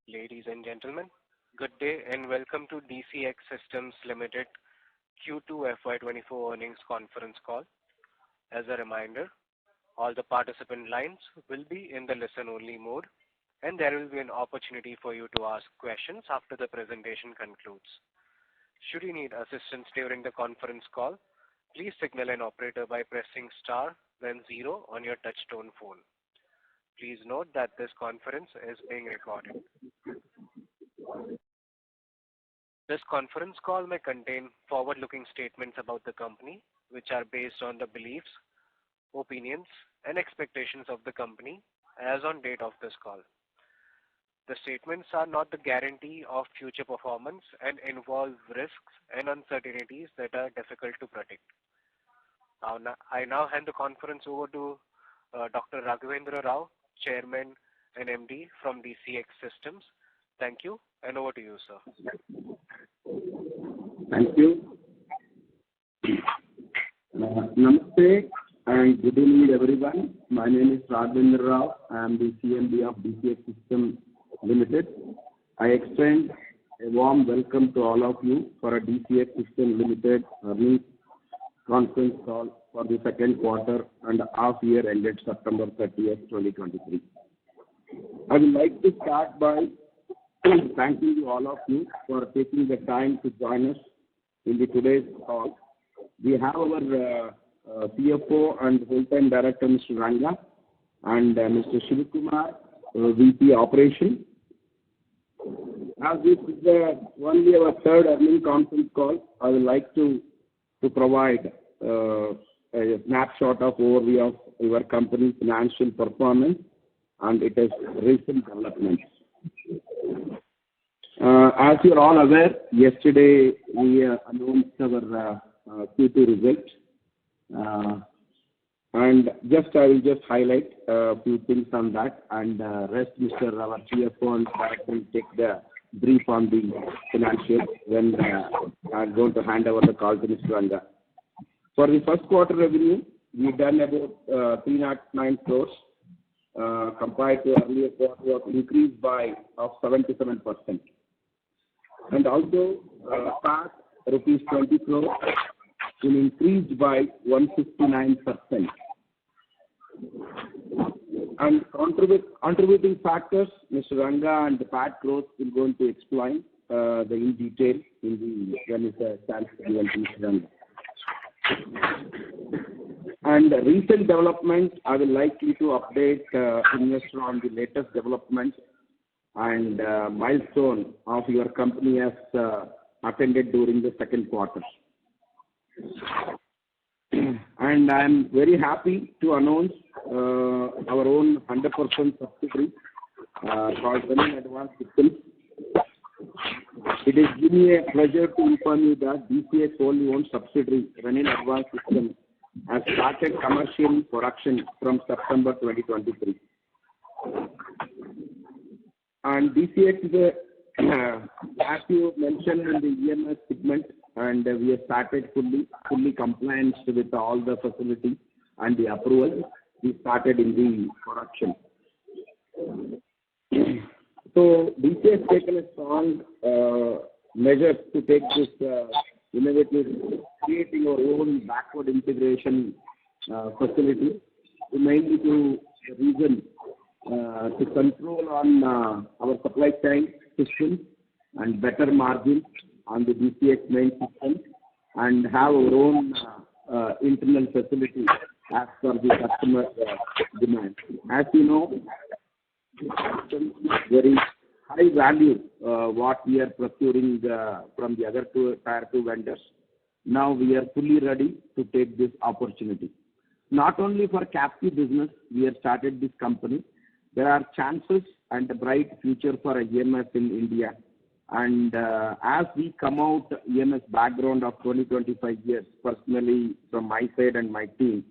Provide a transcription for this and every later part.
Ladies and gentlemen, good day and welcome to DCX Systems Limited Q2 FY24 earnings conference call. As a reminder, all the participant lines will be in the listen-only mode, and there will be an opportunity for you to ask questions after the presentation concludes. Should you need assistance during the conference call, please signal an operator by pressing star, then 0 on your touch-tone phone. Please note that this conference is being recorded. This conference call may contain forward-looking statements about the company, which are based on the beliefs, opinions, and expectations of the company as on date of this call. The statements are not the guarantee of future performance and involve risks and uncertainties that are difficult to predict. I now hand the conference over to Dr. Raghavendra Rao, Chairman and MD from DCX Systems. Thank you, and over to you, sir. Thank you. Namaste and good evening, everyone. My name is Raghavendra Rao. I am the CMD of DCX Systems Limited. I extend a warm welcome to all of you for a DCX Systems Limited earnings conference call for the second quarter and half year ended September 30th, 2023. I would like to start by thanking you all of you for taking the time to join us in today's call. We have our CFO and full-time director, Mr. Ranga, and Mr. Shivakumar, VP Operation. As this is only our third earnings conference call, I would like to provide a snapshot of overview of your company's financial performance and its recent developments. As you are all aware, yesterday we announced our Q2 results, and I will just highlight a few things on that, and rest Mr. our CFO and director will take the brief on the financials when I'm going to hand over the call to Mr. Ranga. For the first quarter revenue, we done about 309 crores compared to earlier quarter of increase of 77%. And also PAT rupees 20 crores will increase by 159%. And contributing factors, Mr. Ranga and the PAT growth will going to explain in detail when it's a chance to give Mr. Ranga. And recent development, I will like you to update investor on the latest development and milestone of your company has attended during the second quarter. And I am very happy to announce our own 100% subsidiary called Running Advanced Systems. It is giving me a pleasure to inform you that DCX wholly owned subsidiary Running Advanced Systems has started commercial production from September 2023. And DCX is as you mentioned in the EMS segment, and we have started fully compliance with all the facilities and the approval. We started in the production. So DCX has taken a strong measures to take this innovative, creating our own backward integration facility, mainly to the reason to control on our supply chain system and better margin on the DCX main system and have our own internal facility as per the customer demand. As you know, very high value what we are procuring from the other tier 2 vendors. Now we are fully ready to take this opportunity. Not only for captive business, we have started this company. There are chances and a bright future for EMS in India. And as we come out EMS background of 20-25 years, personally from my side and my team,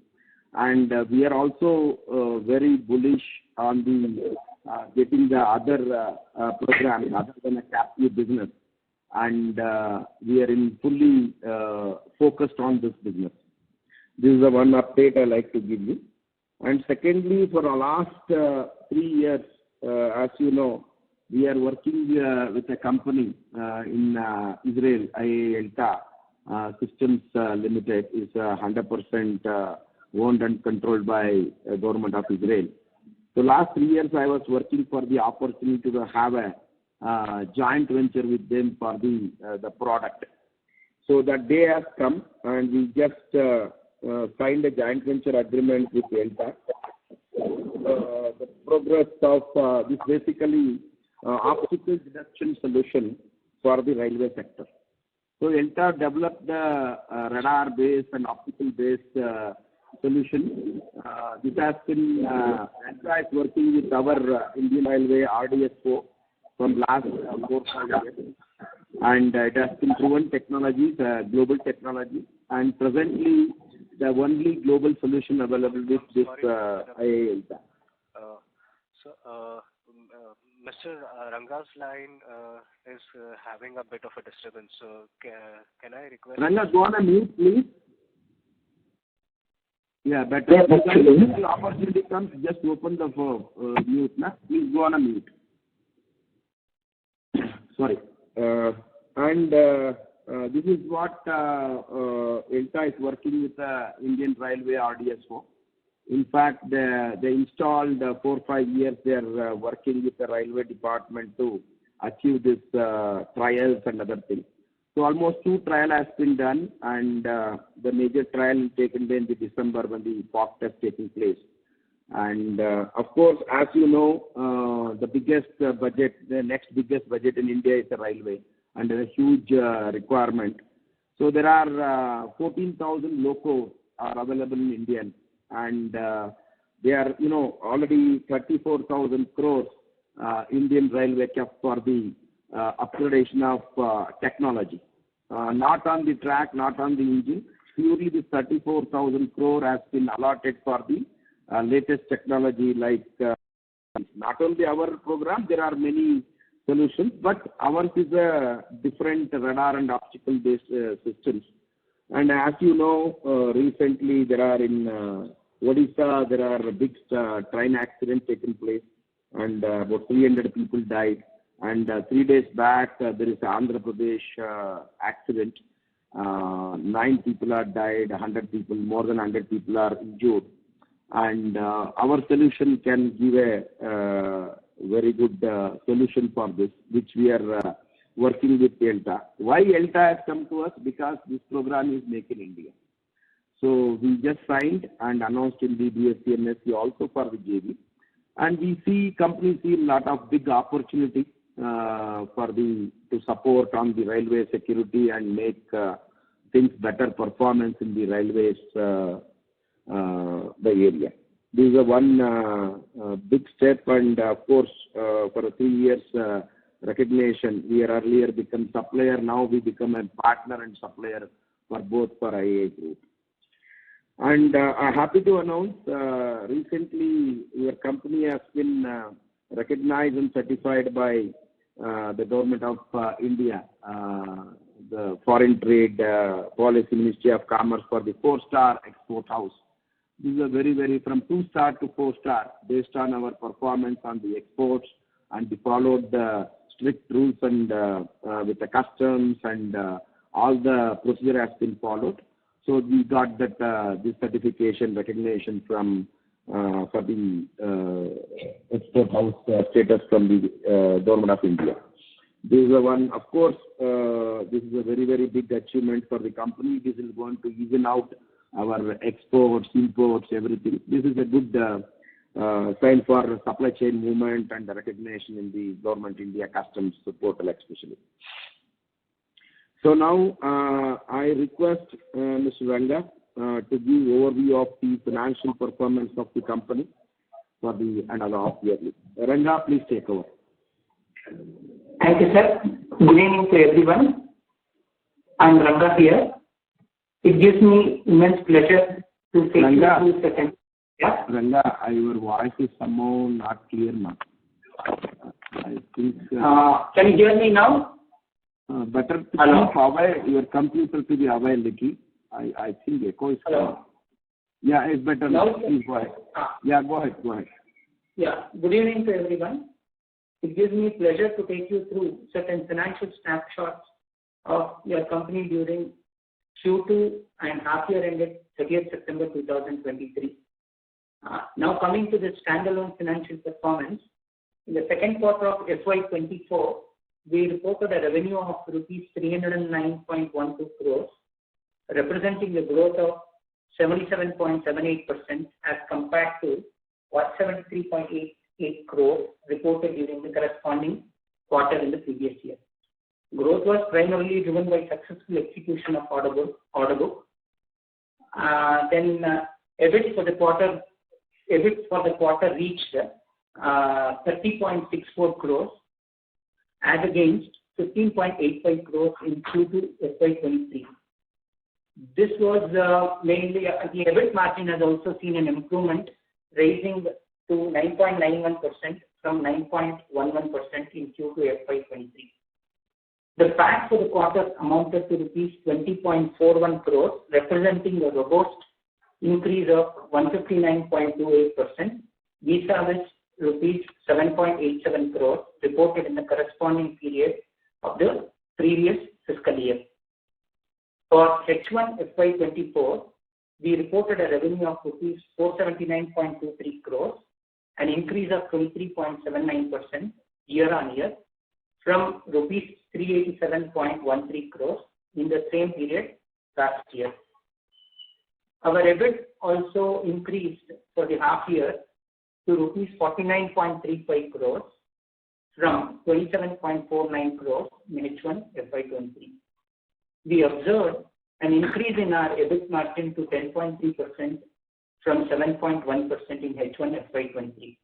and we are also very bullish on the getting the other programs other than a captive business, and we are in fully focused on this business. This is the one update I like to give you. And secondly, for the last 3 years, as you know, we are working with a company in Israel, Alta Systems Limited, is 100% owned and controlled by government of Israel. So last 3 years I was working for the opportunity to have a joint venture with them for the product. So that day has come, and we just signed a joint venture agreement with Alta. The progress of this basically obstacle detection solution for the railway sector. So Alta developed the radar-based and optical-based solution. This has been Alta is working with our Indian Railway RDSO from last 4-5 years, and it has been proven technology, global technology, and presently the only global solution available with this Alta. Mr. Ranga's line is having a bit of a disturbance, so can I request... Ranga, go on a mute, please. Yeah, better. Yeah, if the opportunity comes, just open the mute. Please go on a mute. Sorry. This is what Alta is working with the Indian Railway RDSO. In fact, they installed 4-5 years. They are working with the railway department to achieve this trials and other things. So almost 2 trials has been done, and the major trial taken in December when the POC test taking place. And of course, as you know, the biggest budget, the next biggest budget in India is the railway, and a huge requirement. So there are 14,000 locos are available in India, and they are, already 34,000 crores Indian Railway kept for the upgradation of technology. Not on the track, not on the engine. Purely this 34,000 crore has been allotted for the latest technology, like not only our program, there are many solutions, but ours is a different radar and optical based systems. And as you know, recently there are in Odisha, there are big train accidents taking place, and about 300 people died. And 3 days back, there is an Andhra Pradesh accident. 9 people are died, 100 people, more than 100 people are injured. And our solution can give a very good solution for this, which we are working with Alta. Why Alta has come to us? Because this program is Make in India. So we just signed and announced in the BSc MSc also for the JV. And we see companies see a lot of big opportunity to support on the railway security and make things better performance in the railways, the area. This is one big step, and of course, for 3 years recognition, we are earlier become supplier, now we become a partner and supplier for both for IAA Group. And I'm happy to announce recently your company has been recognized and certified by the government of India, the Foreign Trade Policy Ministry of Commerce, for the 4-star export house. This is a very from 2-star to 4-star based on our performance on the exports, and we followed the strict rules and with the customs, and all the procedure has been followed. So we got that this certification recognition from for the export house status from the government of India. This is one, of course, this is a very big achievement for the company. This is going to even out our exports, imports, everything. This is a good sign for supply chain movement and the recognition in the government India customs portal especially. So now I request Mr. Ranga to give overview of the financial performance of the company for the another half yearly. Ranga, please take over. Thank you, sir. Good evening to everyone. I'm Ranga here. It gives me immense pleasure to take Ranga, you through second. Yeah? Ranga, your voice is somehow not clear now. I think. Can you hear me now? Better to Hello? keep away your computer to be away little. I think echo is coming. Yeah, it's better now. Please go ahead. Yeah, go ahead. Yeah. Good evening to everyone. it gives me pleasure to take you through certain financial snapshots of your company during Q2 and half year ended 30th September 2023. Now coming to the standalone financial performance, in the second quarter of FY24, we reported a revenue of rupees 309.12 crores, representing a growth of 77.78% as compared to 173.88 crores reported during the corresponding quarter in the previous year. Growth was primarily driven by successful execution of order book. EBIT for the quarter reached 30.64 crores as against 15.85 crores in Q2 FY23. This was mainly the EBIT margin has also seen an improvement, rising to 9.91% from 9.11% in Q2 FY23. The PAT for the quarter amounted to rupees 20.41 crores, representing a robust increase of 159.28% vis-a-vis rupees 7.87 crores reported in the corresponding period of the previous fiscal year. For H1 FY24, we reported a revenue of rupees 479.23 crores, an increase of 23.79% year-on-year from rupees 387.13 crores in the same period last year. Our EBIT also increased for the half year to rupees 49.35 crores from 27.49 crores in H1 FY23. We observed an increase in our EBIT margin to 10.3% from 7.1% in H1 FY23.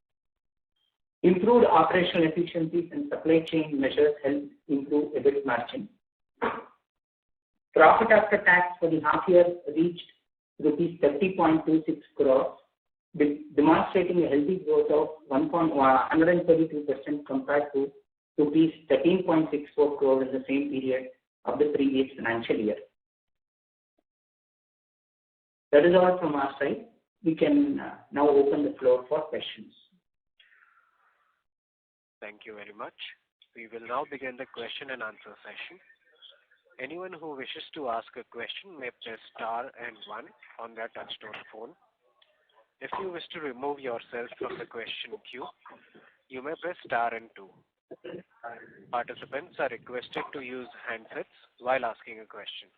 Improved operational efficiencies and supply chain measures helped improve EBIT margin. Profit after tax for the half year reached rupees 30.26 crores, demonstrating a healthy growth of 132% compared to rupees 13.64 crores in the same period of the previous financial year. That is all from our side. We can now open the floor for questions. Thank you very much. We will now begin the question and answer session. Anyone who wishes to ask a question may press star and 1 on their touchtone phone. If you wish to remove yourself from the question queue, you may press star and 2. Participants are requested to use handsets while asking a question.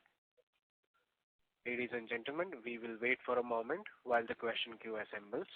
Ladies and gentlemen, we will wait for a moment while the question queue assembles.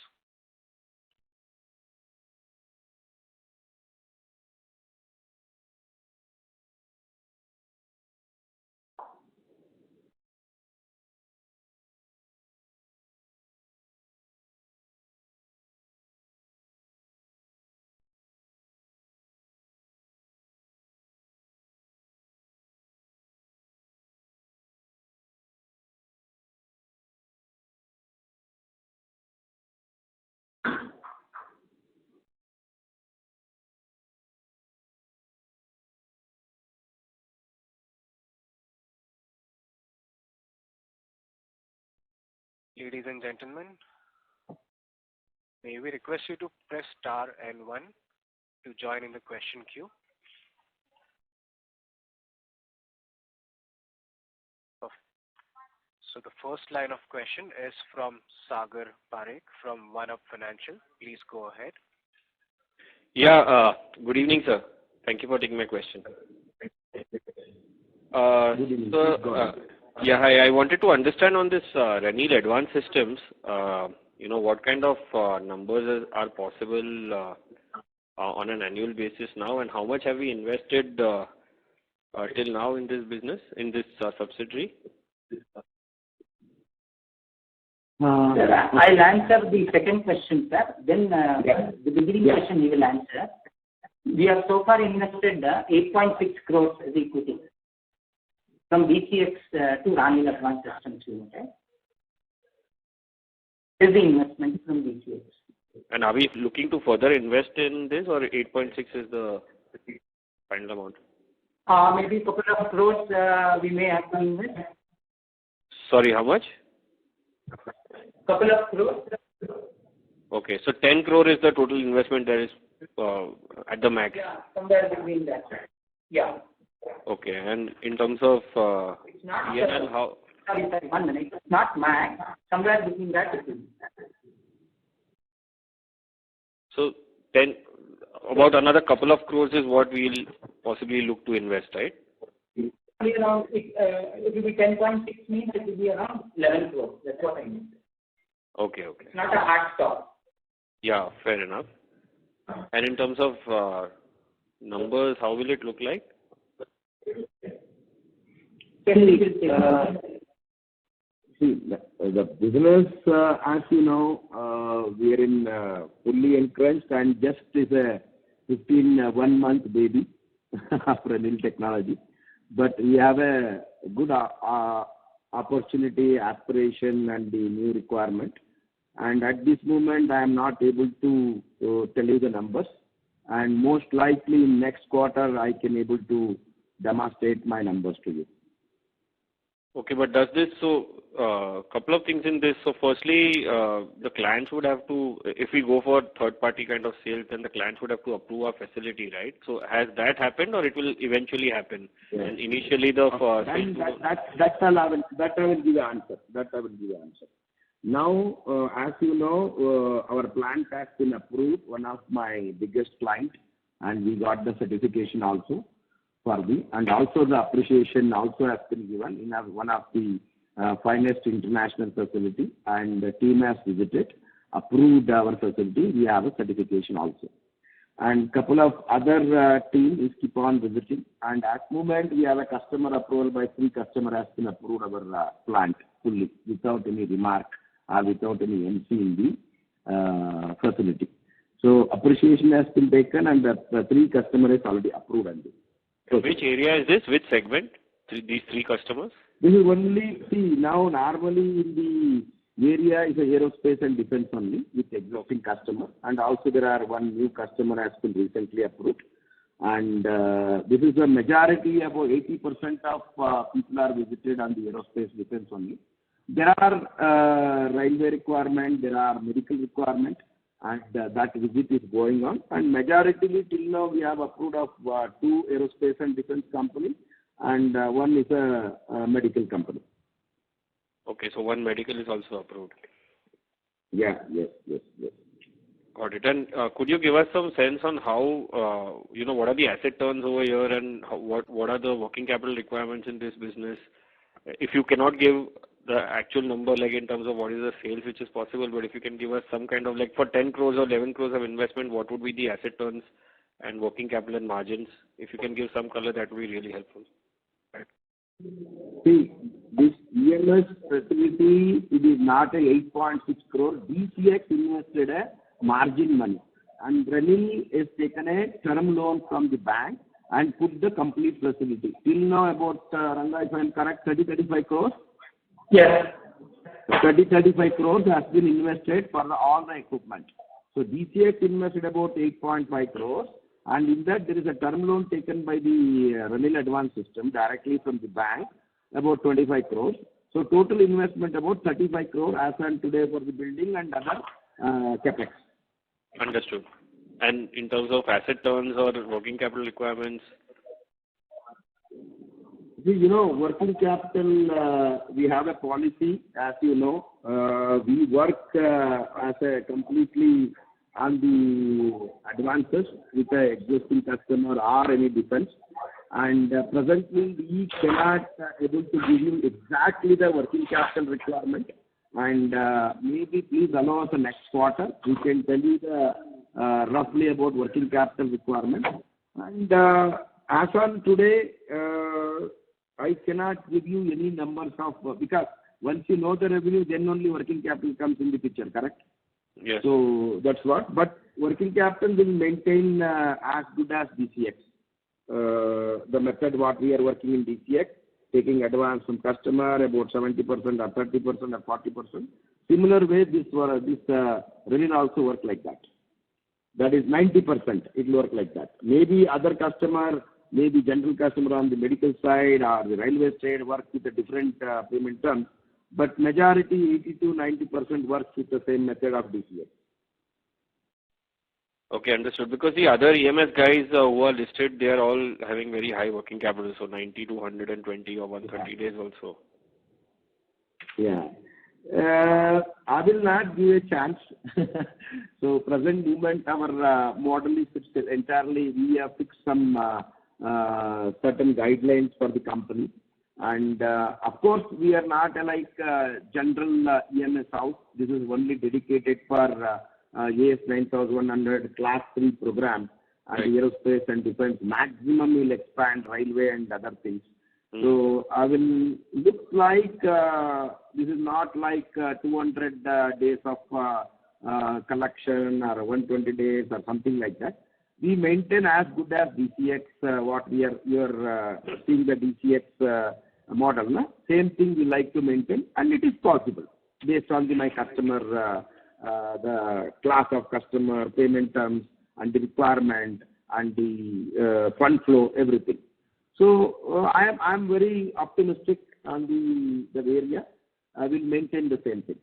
Ladies and gentlemen, may we request you to press star and 1 to join in the question queue. So the first line of question is from Sagar Parekh from One Up Financial. Please go ahead. Yeah, good evening, sir. Thank you for taking my question. Good evening. So, yeah, hi. I wanted to understand on this Renewal Advanced Systems, what kind of numbers are possible on an annual basis now, and how much have we invested till now in this business, in this subsidiary? I'll answer the second question, sir. Then the beginning question we will answer. We have so far invested 8.6 crores as equity from DCX to Renewal Advanced Systems Limited. This is the investment from DCX. And are we looking to further invest in this, or 8.6 is the final amount? Maybe a couple of crores we may have to invest. Sorry, how much? Couple of crores. Okay, so 10 crore is the total investment that is at the max? Yeah, somewhere between that. Yeah. Okay. And in terms of It's not, P&L, how? sorry, 1 minute. It's not max. Somewhere between that it will be. So then about another couple of crores is what we'll possibly look to invest, right? Around it will be 10.6 means it will be around 11 crores. That's what I mean. Okay, okay. It's not a hard stop. Yeah, fair enough. And in terms of numbers, how will it look like? See, the business, as you know, we are in fully entrenched and just is a 1-month baby after Renil Technology. But we have a good opportunity, aspiration, and the new requirement. And at this moment, I am not able to tell you the numbers. And most likely in next quarter, I can able to demonstrate my numbers to you. Okay, but does this, so couple of things in this. So firstly, the clients would have to, if we go for third-party kind of sales, then the clients would have to approve our facility, right? So has that happened, or it will eventually happen? Yes. And initially the that I will give the answer. That I will give the answer. Now, as you know, our plant has been approved, one of my biggest client, and we got the certification also for the, and also the appreciation also has been given in one of the finest international facility, and the team has visited, approved our facility. We have a certification also. And couple of other teams is keep on visiting. And at moment, we have a customer approval by 3 customers has been approved our plant fully without any remark or without any MC in the facility. So appreciation has been taken, and the 3 customers is already approved. And which area is this? Which segment? These 3 customers? This is only, see, now normally in the area is a aerospace and defense only with existing customer, and also there are one new customer has been recently approved. And this is a majority, about 80% of people are visited on the aerospace defense only. There are railway requirement, there are medical requirement, and that visit is going on. And majority till now we have approved of 2 aerospace and defense company, and 1 is a medical company. Okay, so 1 medical is also approved. Yeah, yes. Got it. And could you give us some sense on how, what are the asset turns over here, and what are the working capital requirements in this business? If you cannot give the actual number, like in terms of what is the sales which is possible, but if you can give us some kind of, like for 10 crores or 11 crores of investment, what would be the asset turns and working capital and margins? If you can give some color, that would be really helpful. Right. See, this EMS facility, it is not a 8.6 crore. DCX invested a margin money, and Renil has taken a term loan from the bank and put the complete facility. Till now about, Ranga, if I am correct, 30-35 crores? Yes. 30-35 crores has been invested for all the equipment. So DCX invested about 8.5 crores, and in that there is a term loan taken by the Renil Advanced System directly from the bank, about 25 crores. So total investment about 35 crores as on today for the building and other capex. Understood. And in terms of asset turns or working capital requirements? See, working capital, we have a policy, as you know. We work as a completely on the advances with the existing customer or any defense. And presently, we cannot able to give you exactly the working capital requirement. And maybe please allow us the next quarter. We can tell you the roughly about working capital requirement. And as on today, I cannot give you any numbers of, because once you know the revenue, then only working capital comes in the picture, correct? Yes. So that's what. But working capital will maintain as good as DCX. The method what we are working in DCX, taking advance from customer about 70% or 30% or 40%. Similar way, this Renil also work like that. That is 90%. It will work like that. Maybe other customer, maybe general customer on the medical side or the railway side work with a different payment terms, but majority 80 to 90% works with the same method of DCX. Okay, understood. Because the other EMS guys who are listed, they are all having very high working capital, so 90 to 120 or 130 days also. Yeah. I will not give a chance. So present moment, our model is fixed entirely. We have fixed some certain guidelines for the company. And of course, we are not like general EMS house. This is only dedicated for AS 9100 Class 3 program and aerospace and defense. Maximum will expand railway and other things. So I will look like this is not like 200 days of collection or 120 days or something like that. We maintain as good as DCX, what we are seeing the DCX model. No? Same thing we like to maintain, and it is possible based on my customer, the class of customer, payment terms, and the requirement, and the fund flow, everything. So I'm very optimistic on the area. I will maintain the same thing.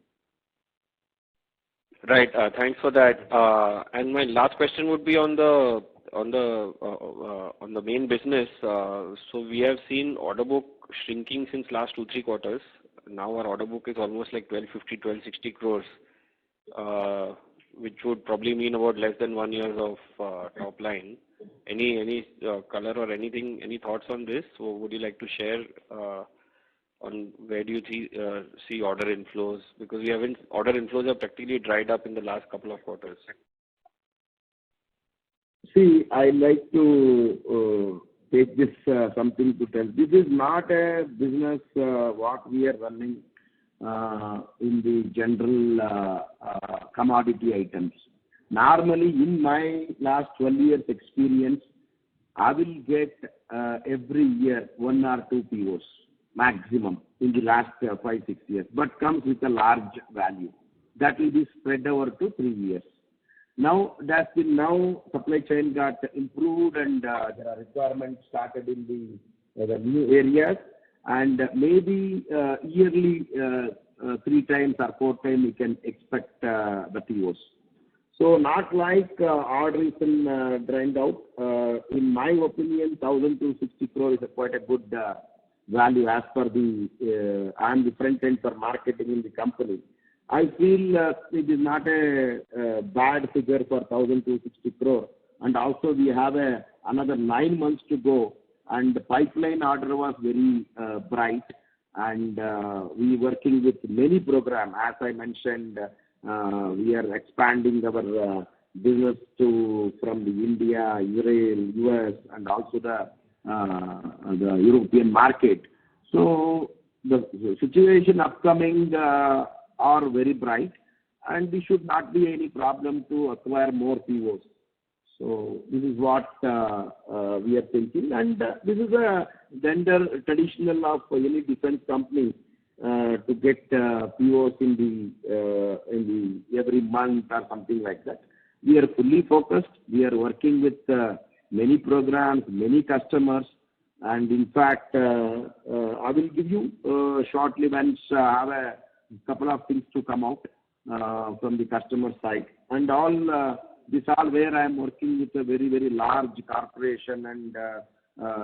Right. Thanks for that. And my last question would be on the main business. So we have seen order book shrinking since last 2-3 quarters. Now our order book is almost like 1250, 1260 crores, which would probably mean about less than 1 year of top line. Any color or anything, any thoughts on this? Or would you like to share on where do you see order inflows? Because order inflows have practically dried up in the last couple of quarters. See, I like to take this something to tell. This is not a business what we are running in the general commodity items. Normally, in my last 12 years experience, I will get every year 1 or 2 POs maximum in the last 5-6 years, but comes with a large value. That will be spread over to 3 years. Now, supply chain got improved and there are requirements started in the new areas, and maybe yearly 3 times or 4 times we can expect the POs. So not like order is drained out. In my opinion, 1,260 crore is quite a good value as per I am the front end for marketing in the company. I feel it is not a bad figure for 1,260 crore. And also we have another 9 months to go, and the pipeline order was very bright, and we working with many programs. As I mentioned, we are expanding our business from the India, Israel, US, and also the European market. So the situation upcoming are very bright, and we should not be any problem to acquire more POs. So this is what we are thinking, and this is a vendor traditional of any defense company to get POs in the every month or something like that. We are fully focused. We are working with many programs, many customers, and in fact, I will give you shortly once I have a couple of things to come out from the customer side. And this all where I am working with a very, very large corporation and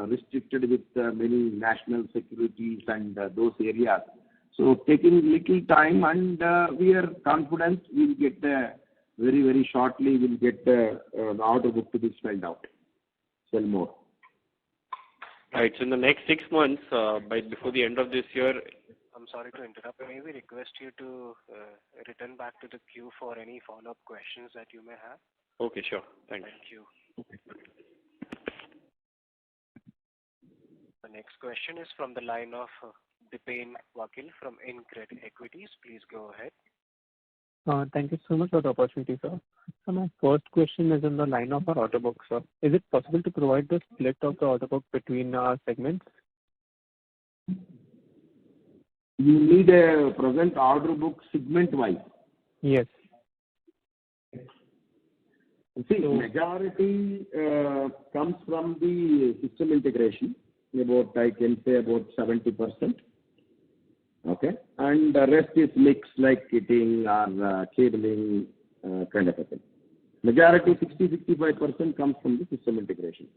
restricted with many national securities and those areas. So taking little time, and we are confident we will get very, very shortly we'll get the order book to be spelled out. Sell more. Right. So in the next 6 months, before the end of this year. I'm sorry to interrupt. May we request you to return back to the queue for any follow-up questions that you may have? Okay, sure. Thanks. Thank you. The next question is from the line of Dipen Vakil from InCred Equities. Please go ahead. Thank you so much for the opportunity, sir. So my first question is on the line of our order book, sir. Is it possible to provide the split of the order book between our segments? You need a present order book segment-wise? Yes. See, majority comes from the system integration. I can say about 70%. Okay, and the rest is mixed like kitting or cabling kind of a thing. Majority 60-65% comes from the system integration.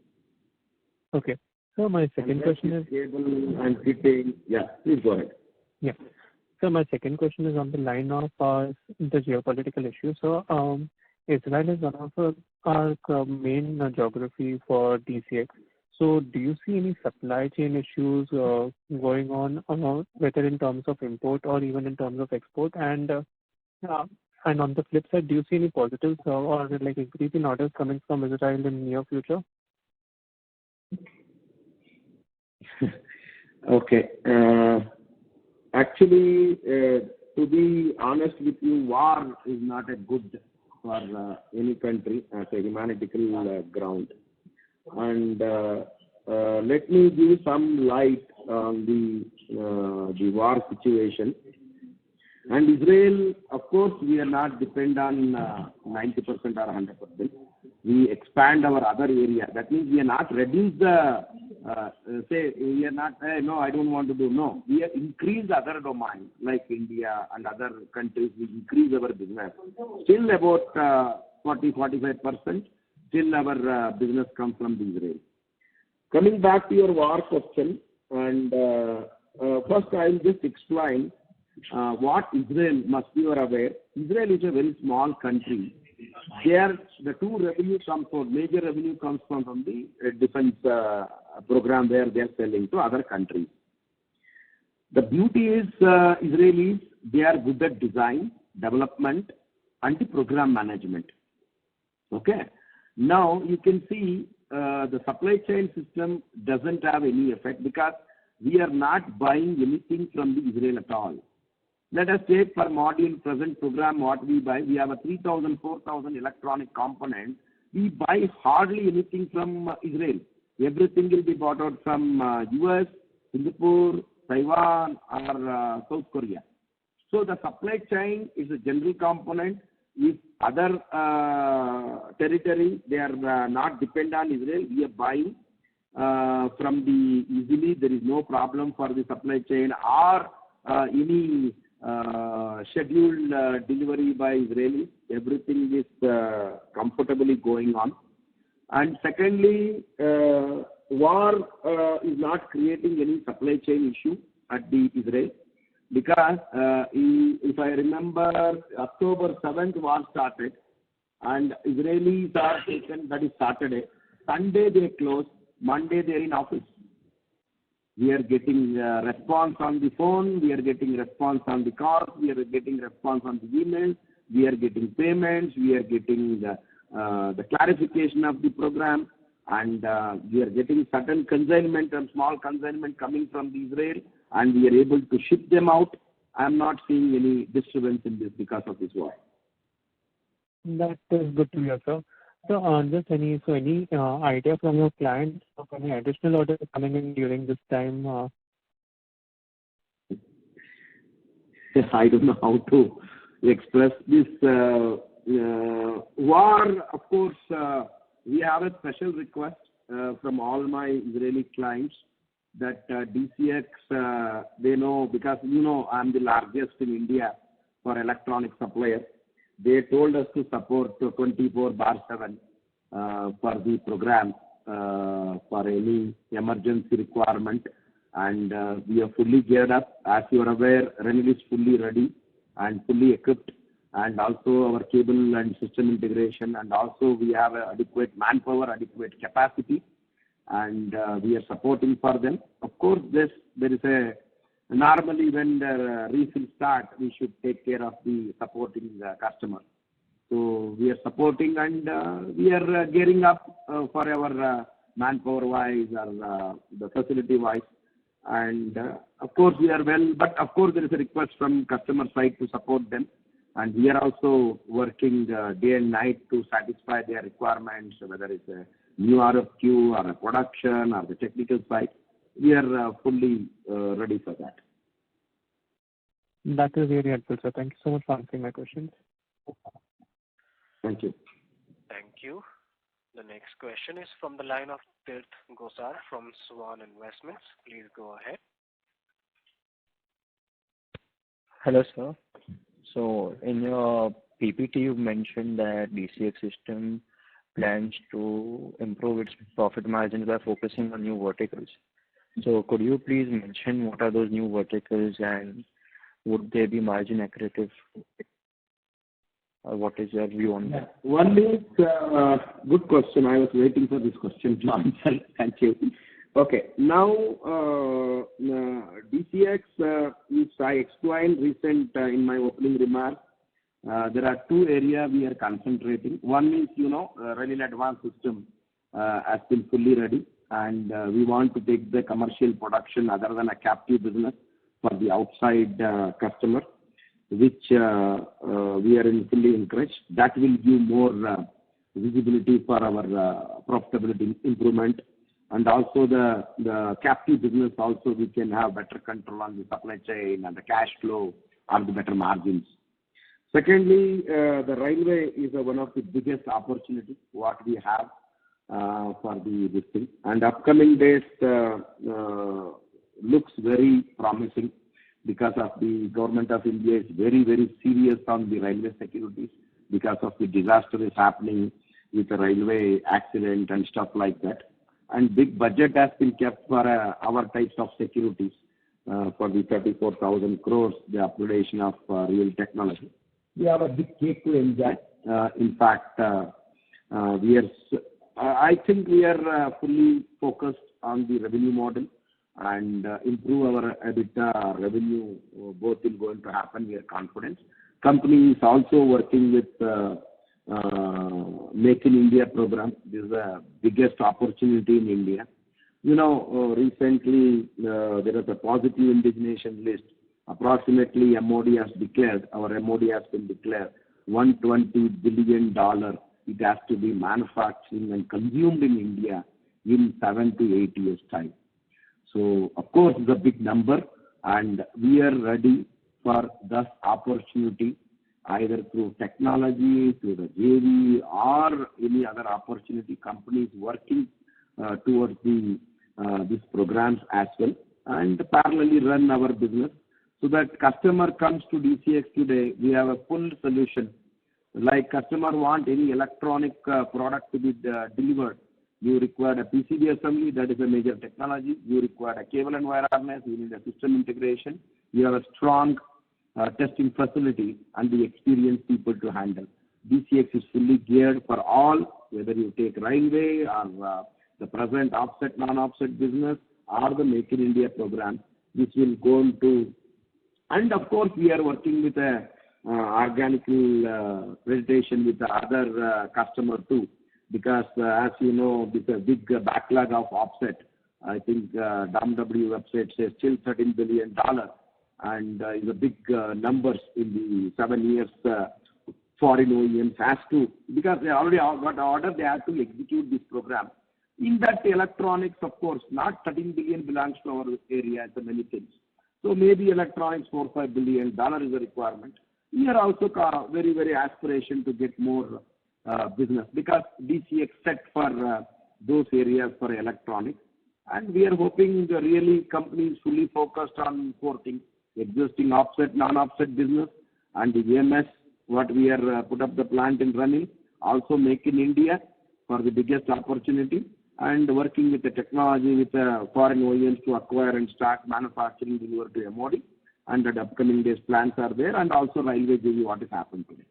Okay. So my second question is cable and fitting. Yeah, please go ahead. Yeah. So my second question is on the line of the geopolitical issue. So Israel is one of our main geography for DCX. So do you see any supply chain issues going on, whether in terms of import or even in terms of export? And on the flip side, do you see any positives or like increase in orders coming from Israel in near future? Okay. Actually, to be honest with you, war is not a good for any country as a humanitarian ground. And let me give some light on the war situation. And Israel, of course, we are not depend on 90% or 100%. We expand our other area. That means we are not reduce the say we are not no, I don't want to do no. We have increased other domains like India and other countries. We increase our business. Still about 40-45%. Still our business comes from Israel. Coming back to your war question, and first I will just explain what Israel must be aware. Israel is a very small country. There, the two revenue comes from, major revenue comes from the defense program where they are selling to other countries. The beauty is Israelis, they are good at design, development, and the program management. Okay. Now you can see the supply chain system doesn't have any effect because we are not buying anything from the Israel at all. Let us take per module present program what we buy. We have a 3,000, 4,000 electronic components. We buy hardly anything from Israel. Everything will be bought out from US, Singapore, Taiwan, or South Korea. So the supply chain is a general component. If other territory, they are not dependent on Israel, we are buying from the easily. There is no problem for the supply chain or any scheduled delivery by Israelis. Everything is comfortably going on. And secondly, war is not creating any supply chain issue at the Israel because if I remember, October 7th war started and Israelis are taken, that is Saturday. Sunday they close, Monday they are in office. We are getting response on the phone, we are getting response on the calls, we are getting response on the emails, we are getting payments, we are getting the clarification of the program, and we are getting certain consignment and small consignment coming from the Israel, and we are able to ship them out. I am not seeing any disturbance in this because of this war. That is good to hear, sir. So, just any idea from your clients of any additional orders coming in during this time? I don't know how to express this. War, of course, we have a special request from all my Israeli clients that DCX, they know, because I'm the largest in India for electronic supplier. They told us to support 24/7 for the program for any emergency requirement, and we are fully geared up. As you are aware, Renil is fully ready and fully equipped, and also our cable and system integration, and also we have adequate manpower, adequate capacity, and we are supporting for them. Of course, there is a normally when the refill start, we should take care of the supporting the customer. So we are supporting and we are gearing up for our manpower wise or the facility wise. And of course we are well, but of course there is a request from customer side to support them. And we are also working day and night to satisfy their requirements, whether it's a new RFQ or a production or the technical side. We are fully ready for that. That is very helpful, sir. Thank you so much for answering my questions. Thank you. Thank you. The next question is from the line of Tirth Gosar from Swan Investments. Please go ahead. Hello, sir. So, in your PPT, you mentioned that DCX system plans to improve its profit margins by focusing on new verticals. So could you please mention what are those new verticals and would they be margin accretive? What is your view on that? One is good question. I was waiting for this question to answer. Thank you. Okay. Now, DCX, which I explained in my opening remarks, there are two areas we are concentrating. One is, Renal Advanced System has been fully ready, and we want to take the commercial production other than a captive business for the outside customer, which we are fully encouraged. That will give more visibility for our profitability improvement. And also the captive business also we can have better control on the supply chain and the cash flow and the better margins. Secondly, the railway is one of the biggest opportunities what we have for this thing. And upcoming days looks very promising because of the government of India is very, very serious on the railway securities because of the disaster is happening with the railway accident and stuff like that. And big budget has been kept for our types of securities for the 34,000 crores, the upgradation of real technology. We have a big cake to enjoy. In fact, I think we are fully focused on the revenue model and improve our EBITDA revenue. Both will going to happen. We are confident. Company is also working with Make in India program. This is the biggest opportunity in India. Recently there is a positive indignation list. Approximately MOD has declared, our MOD has been declared $120 billion. It has to be manufacturing and consumed in India in 7 to 8 years time. So of course it's a big number and we are ready for this opportunity either through technology, through the JV or any other opportunity. Companies working towards these programs as well and parallelly run our business so that customer comes to DCX today. We have a full solution. Like customer want any electronic product to be delivered. You require a PCB assembly, that is a major technology. You require a cable and wire harness, you need a system integration. You have a strong testing facility and the experienced people to handle. DCX is fully geared for all, whether you take railway or the present offset, non-offset business or the Make in India program, which will go into. And of course, we are working with a organical presentation with the other customer too, because as you know, there's a big backlog of offset. I think DMW website says still $13 billion. And is a big numbers in the 7 years foreign OEMs has to, because they already got order, they have to execute this program. In that electronics, of course, not 13 billion belongs to our area, it's many things. So maybe electronics $4 or $5 billion is a requirement. We are also very, very aspiration to get more business because DCX set for those areas for electronics. And we are hoping the really company is fully focused on 4 things. Existing offset, non-offset business and the EMS, what we are put up the plant in running, also Make in India for the biggest opportunity and working with the technology with foreign OEMs to acquire and start manufacturing deliver to MOD and the upcoming days plans are there and also railway JV what has happened today.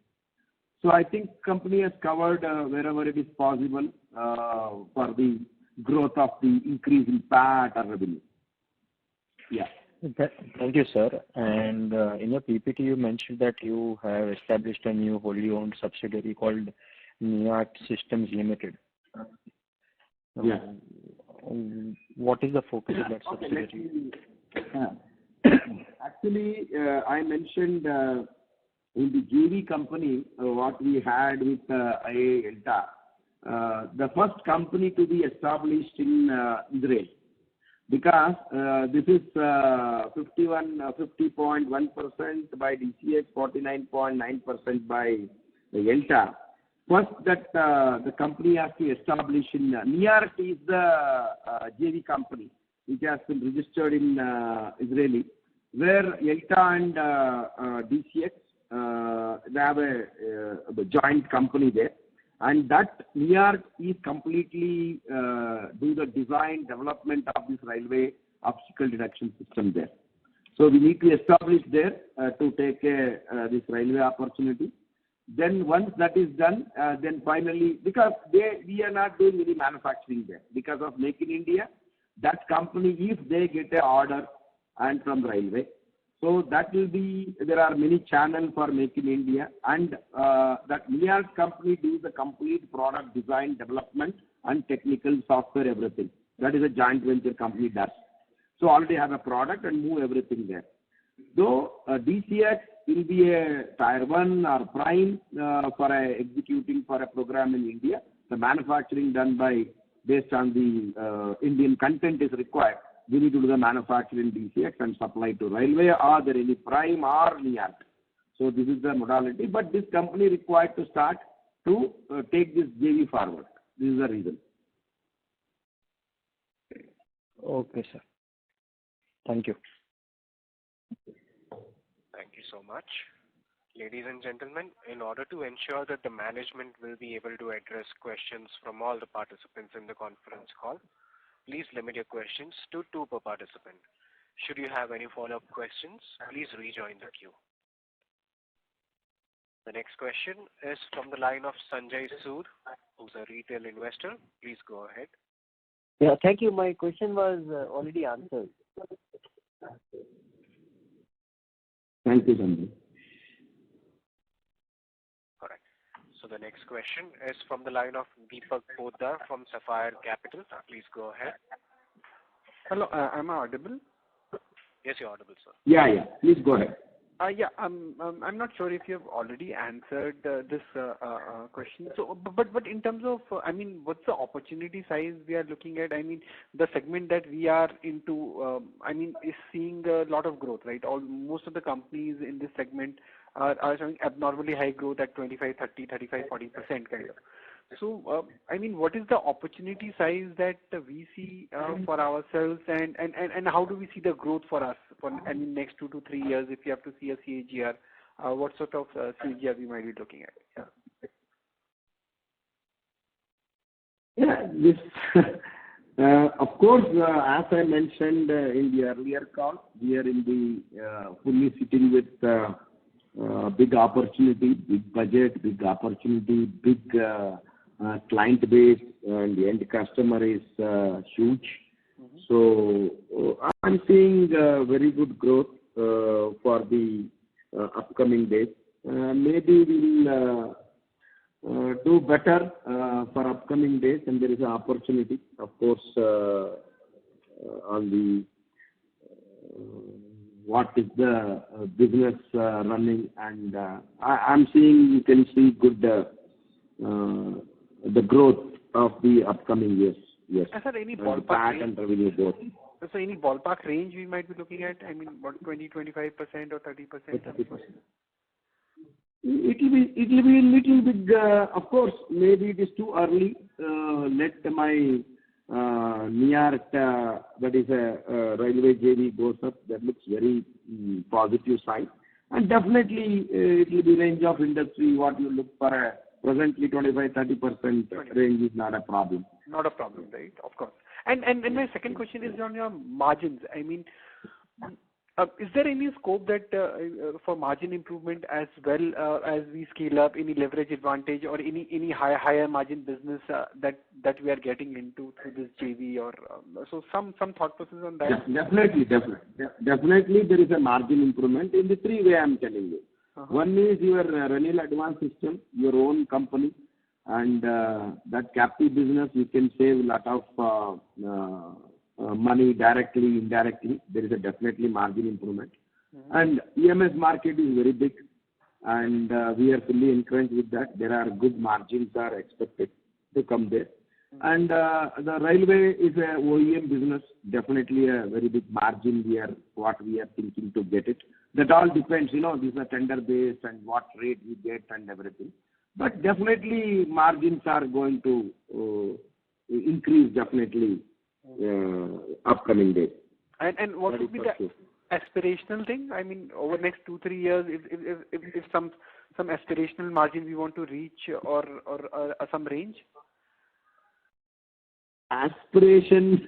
So I think company has covered wherever it is possible for the growth of the increase in PAT or revenue. Yeah. Thank you, sir. And in your PPT, you mentioned that you have established a new wholly owned subsidiary called NIAT Systems Limited. Yeah. What is the focus of that subsidiary? Actually, I mentioned in the JV company what we had with IA Elta, the first company to be established in Israel. Because this is 50.1% by DCX, 49.9% by Elta. First, that the company has to establish in NIAT is the JV company which has been registered in Israeli, where Elta and DCX they have a joint company there. And that NIARC is completely do the design development of this railway obstacle detection system there. So we need to establish there to take this railway opportunity. Then once that is done, then finally, because we are not doing any manufacturing there because of Make in India, that company, if they get an order and from railway, so that will be, there are many channels for Make in India, and that NIARC company does the complete product design, development, and technical software, everything. That is a joint venture company does. So already have a product and move everything there. Though DCX will be a tier 1 or prime for executing for a program in India, the manufacturing done by, based on the Indian content is required. We need to do the manufacturing DCX and supply to railway or there any prime or NIARC. So this is the modality, but this company required to start to take this JV forward. This is the reason. Okay, sir. Thank you. Thank you so much. Ladies and gentlemen, in order to ensure that the management will be able to address questions from all the participants in the conference call, please limit your questions to 2 per participant. Should you have any follow-up questions, please rejoin the queue. The next question is from the line of Sanjay Sood, who's a retail investor. Please go ahead. Yeah, thank you. My question was already answered. Thank you, Sanjay. Correct. So the next question is from the line of Deepak Poddar from Sapphire Capital. Please go ahead. Hello, am I audible? Yes, you're audible, sir. Yeah. Please go ahead. Yeah, I'm not sure if you have already answered this question. So, but in terms of, I mean, what's the opportunity size we are looking at? I mean, the segment that we are into, I mean, is seeing a lot of growth, right? Most of the companies in this segment are showing abnormally high growth at 25, 30, 35, 40% kind of. So, I mean, what is the opportunity size that we see for ourselves, and how do we see the growth for us for next 2 to 3 years if you have to see a CAGR? What sort of CAGR we might be looking at? Yeah, this, of course, as I mentioned in the earlier call, we are in the fully sitting with big opportunity, big budget, big opportunity, big client base, and the end customer is huge. Mm-hmm. So I'm seeing very good growth for the upcoming days. Maybe we'll do better for upcoming days, and there is an opportunity, of course, on the what is the business running, and I'm seeing, you can see good the growth of the upcoming years. Yes. Sir, any ballpark range? And revenue growth. So any ballpark range we might be looking at? I mean, what, 20, 25% or 30%? It will be a little big. Of course, maybe it is too early. Let my NIARC, that is a railway JV, goes up. That looks very positive side. And definitely it will be range of industry. What you look for presently 25-30% range is not a problem. Not a problem, right? Of course. And my second question is on your margins. I mean, is there any scope that for margin improvement as well as we scale up, any leverage advantage or any higher margin business that we are getting into through this JV, or so some thought process on that? Definitely there is a margin improvement in the 3 ways I'm telling you. Uh-huh. One is your renewal advance system, your own company, and that captive business you can save a lot of money directly, indirectly. There is a definitely margin improvement. Mm-hmm. And EMS market is very big, and we are fully encouraged with that. There are good margins are expected to come there. Mm-hmm. And the railway is a OEM business, definitely a very big margin what we are thinking to get it. That all depends, this is a tender based and what rate we get and everything. But definitely margins are going to increase definitely upcoming days. And what would be aspirational thing? I mean, over the next 2-3 years, if some aspirational margin we want to reach or some range? Aspiration,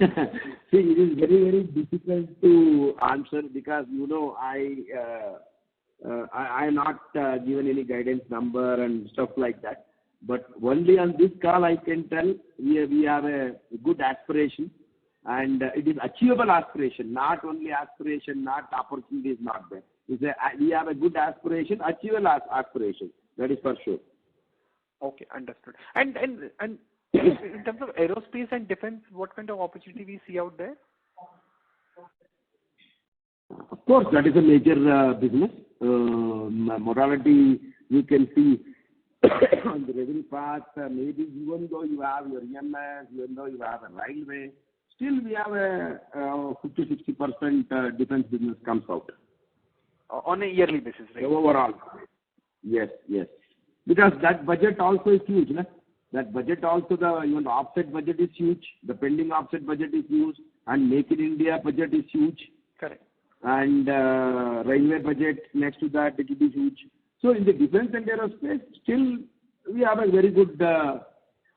see, it is very, very difficult to answer because, I am not given any guidance number and stuff like that. But only on this call I can tell we have a good aspiration, and it is achievable aspiration, not only aspiration, not opportunity is not there. We have a good aspiration, achievable aspiration. That is for sure. Okay, understood. And in terms of aerospace and defense, what kind of opportunity we see out there? Of course, that is a major business. Morality you can see on the revenue part. Maybe even though you have your EMS, even though you have a railway, still we have a 50-60% defense business comes out. On a yearly basis, right? Overall. Yes. Because that budget also is huge. No? That budget also, even the offset budget is huge. The pending offset budget is huge. And Make in India budget is huge. Correct. And railway budget, next to that, it will be huge. So in the defense and aerospace, still we have a very good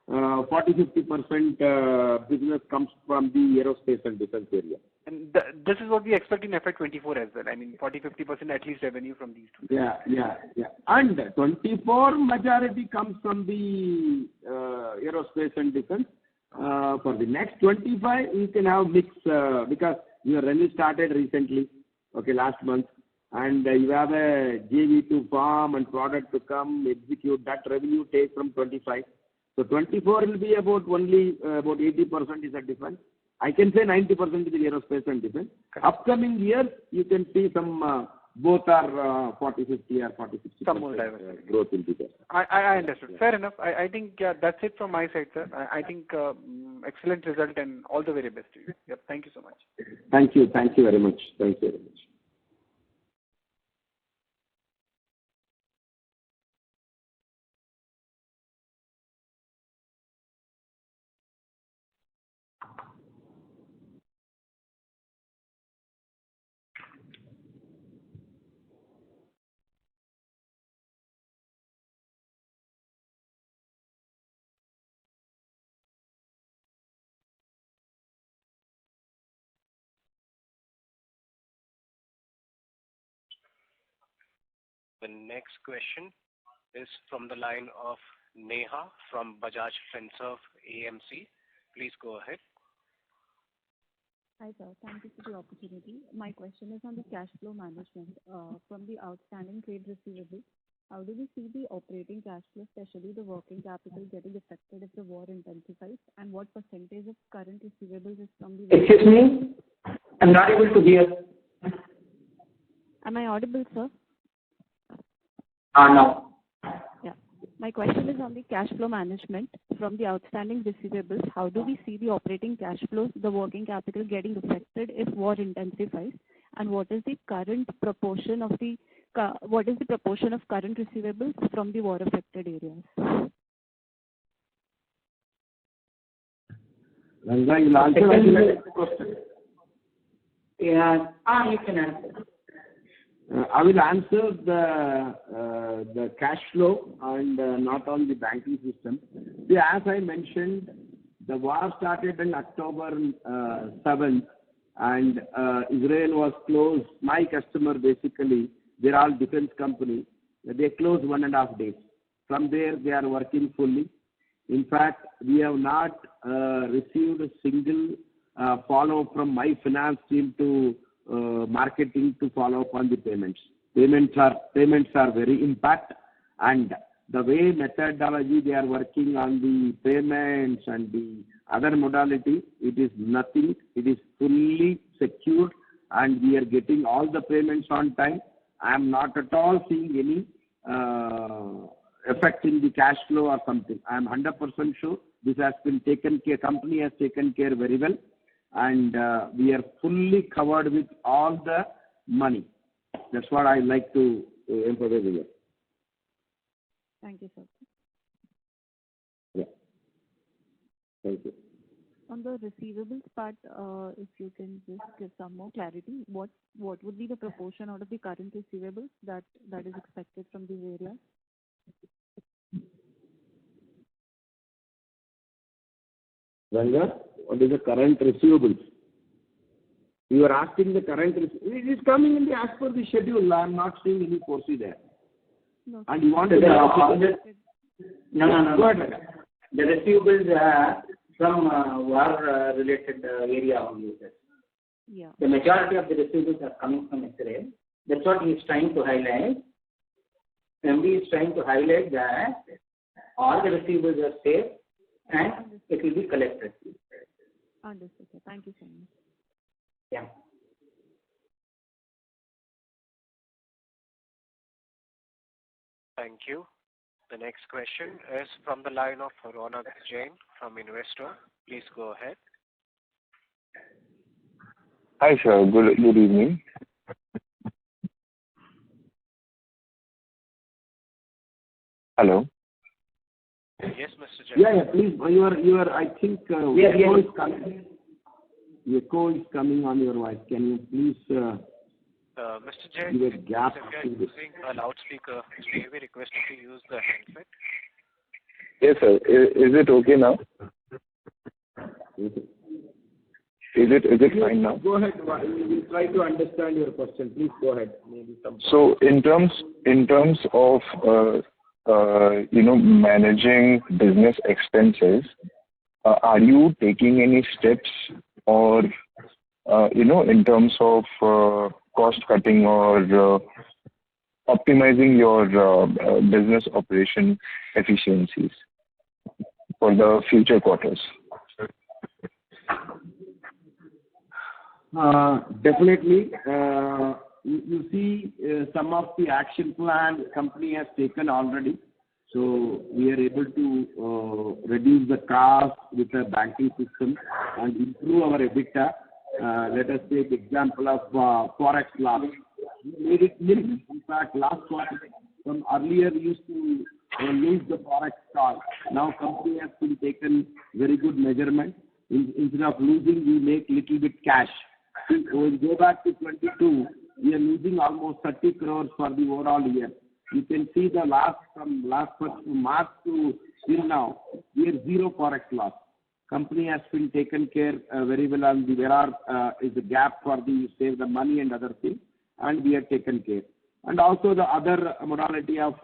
40-50% business comes from the aerospace and defense area. And this is what we expect in FY24 as well. I mean, 40-50% at least revenue from these two. Yeah. And 24 majority comes from the aerospace and defense. For the next 25, you can have mix because your revenue started recently, last month, and you have a JV to farm and product to come execute. That revenue take from 25. So 24 will be about 80% is a defense. I can say 90% is aerospace and defense. Okay. Upcoming years, you can see some both are 40-50 or 40-60% growth will be there. I understood. Fair enough. I think that's it from my side, sir. I think excellent result and all the very best to you. Yep. Thank you so much. Thank you very much. The next question is from the line of Neha from Bajaj Finserv AMC. Please go ahead. Hi, sir. Thank you for the opportunity. My question is on the cash flow management from the outstanding trade receivables. How do we see the operating cash flow, especially the working capital, getting affected if the war intensifies? And what percentage of current receivables is from the... Excuse me? I'm not able to hear. Am I audible, sir? No. Yeah. My question is on the cash flow management from the outstanding receivables. How do we see the operating cash flows, the working capital getting affected if war intensifies? And what is the current proportion of current receivables from the war affected areas? Ranga, you'll answer the question. Yeah. You can answer. I will answer the cash flow and not on the banking system. See, as I mentioned, the war started on October 7th, and Israel was closed. My customer, basically, they're all defense company. They closed 1.5 days. From there, they are working fully. In fact, we have not received a single follow from my finance team to marketing to follow up on the payments. Payments are very impact, and the way methodology they are working on the payments and the other modality, it is nothing. It is fully secured, and we are getting all the payments on time. I am not at all seeing any effect in the cash flow or something. I am 100% sure this has been taken care. Company has taken care very well. And we are fully covered with all the money. That's what I like to emphasize here. Thank you, sir. Yeah. Thank you. on the receivables part, if you can just give some more clarity, what would be the proportion out of the current receivables that is expected from these areas? Ranga, what is the current receivables? You are asking the current it is coming in as per the schedule. I am not seeing any foresee there. No. And you want to No. Go ahead. The receivables from war related area only. Yeah. The majority of the receivables are coming from Israel. That's what he is trying to highlight. MD is trying to highlight that all the receivables are safe and it will be collected. Understood, sir. Thank you so much. Yeah. Thank you. The next question is from the line of Ronak Jain from Investor. Please go ahead. Hi, sir. Good evening. Hello. Yes, Mr. Jain. Yeah, please. You are. I think echo is coming. Echo is coming on your voice. Can you please? Mr. Jain, give a gap if to you are this. using a loudspeaker, may we request you to use the handset? Yes, sir. Is it okay now? Is it fine now? Go ahead. We'll try to understand your question. Please go ahead. Maybe some. So in terms of managing business expenses, are you taking any steps or in terms of cost cutting or optimizing your business operation efficiencies for the future quarters? Definitely. You see, some of the action plan company has taken already. So we are able to reduce the cost with the banking system and improve our EBITDA. Let us take example of forex loss. We made it nil. In fact, last quarter, from earlier we used to lose the forex cost. Now company has been taken very good measurement. Instead of losing, we make little bit cash. When we go back to 22, we are losing almost 30 crores for the overall year. You can see the from last March to till now, we are zero forex loss. Company has been taken care very well on the where is the gap for the save the money and other things, and we are taken care. And also the other modality of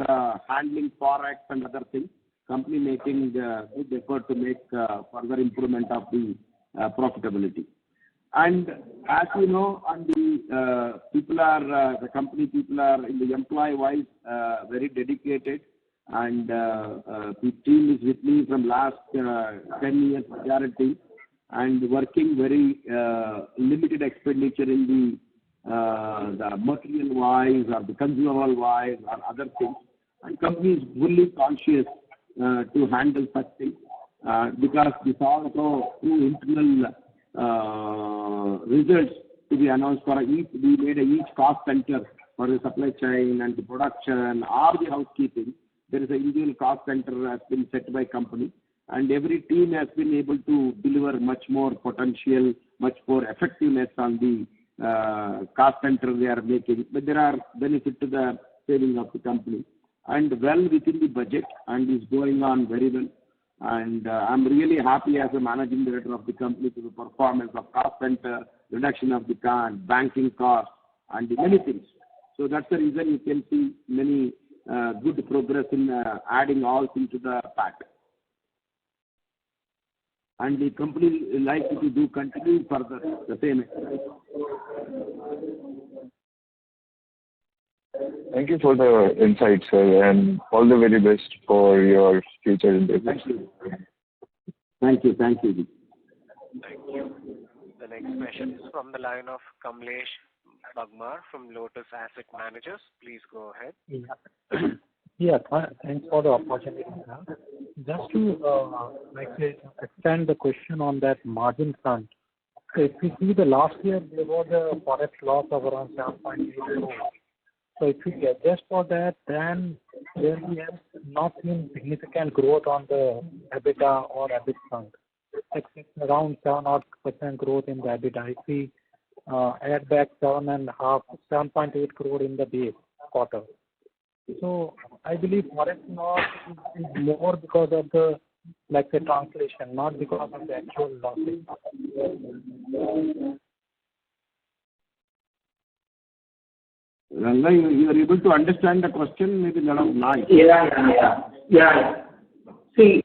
handling forex and other things, company making good effort to make further improvement of the profitability. And as you know, on the the company people are in the employee wise very dedicated, and the team is with me from last 10 years majority, and working very limited expenditure in the material wise or the consumable wise or other things. And company is fully conscious to handle such things because this also through internal results to be announced for each. We made each cost center for the supply chain and the production or the housekeeping. There is an individual cost center has been set by company, and every team has been able to deliver much more potential, much more effectiveness on the cost center they are making. But there are benefits to the saving of the company, and well within the budget, and is going on very well. And I'm really happy as a managing director of the company to the performance of cost center, reduction of the banking cost, and many things. So that's the reason you can see many good progress in adding all things to the pack. And the company like to do continue further the same exercise. Thank you for the insight, sir, and all the very best for your future endeavors. Thank you. Thank you. Thank you. Thank you. The next question is from the line of Kamlesh Bagmar from Lotus Asset Managers. Please go ahead. Thanks for the opportunity. Just to extend the question on that margin front. So if we see the last year, there was a forex loss of around 7.8 crores. So if we adjust for that, then we have not seen significant growth on the EBITDA or EBIT front. expect around 7% growth in the EBITDA. If we add back 7.8 crore in the base quarter. So I believe forex loss is more because of the translation, not because of the actual losses. Ranga, you are able to understand the question? Maybe a lot of noise. Yeah. See,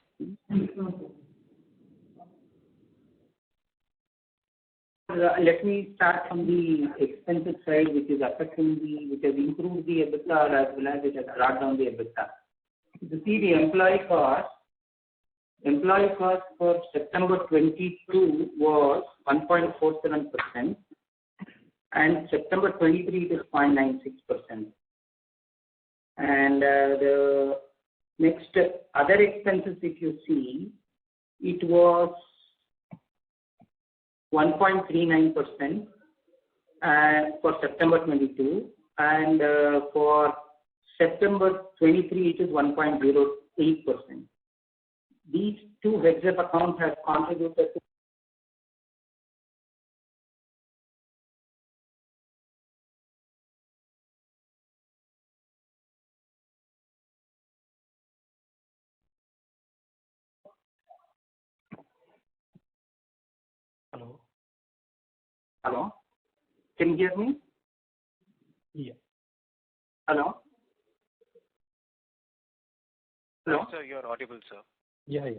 let me start from the expensive side, which is which has improved the EBITDA as well as it has brought down the EBITDA. You see the employee cost for September 22 was 1.47%, and September 23 it is 0.96%. And the next other expenses, if you see, it was 1.39% for September 22, and for September 23 it is 1.08%. These two heads of accounts have contributed to Hello? Can you hear me? Yeah. Hello? Yes, sir, you're audible, sir. Yeah.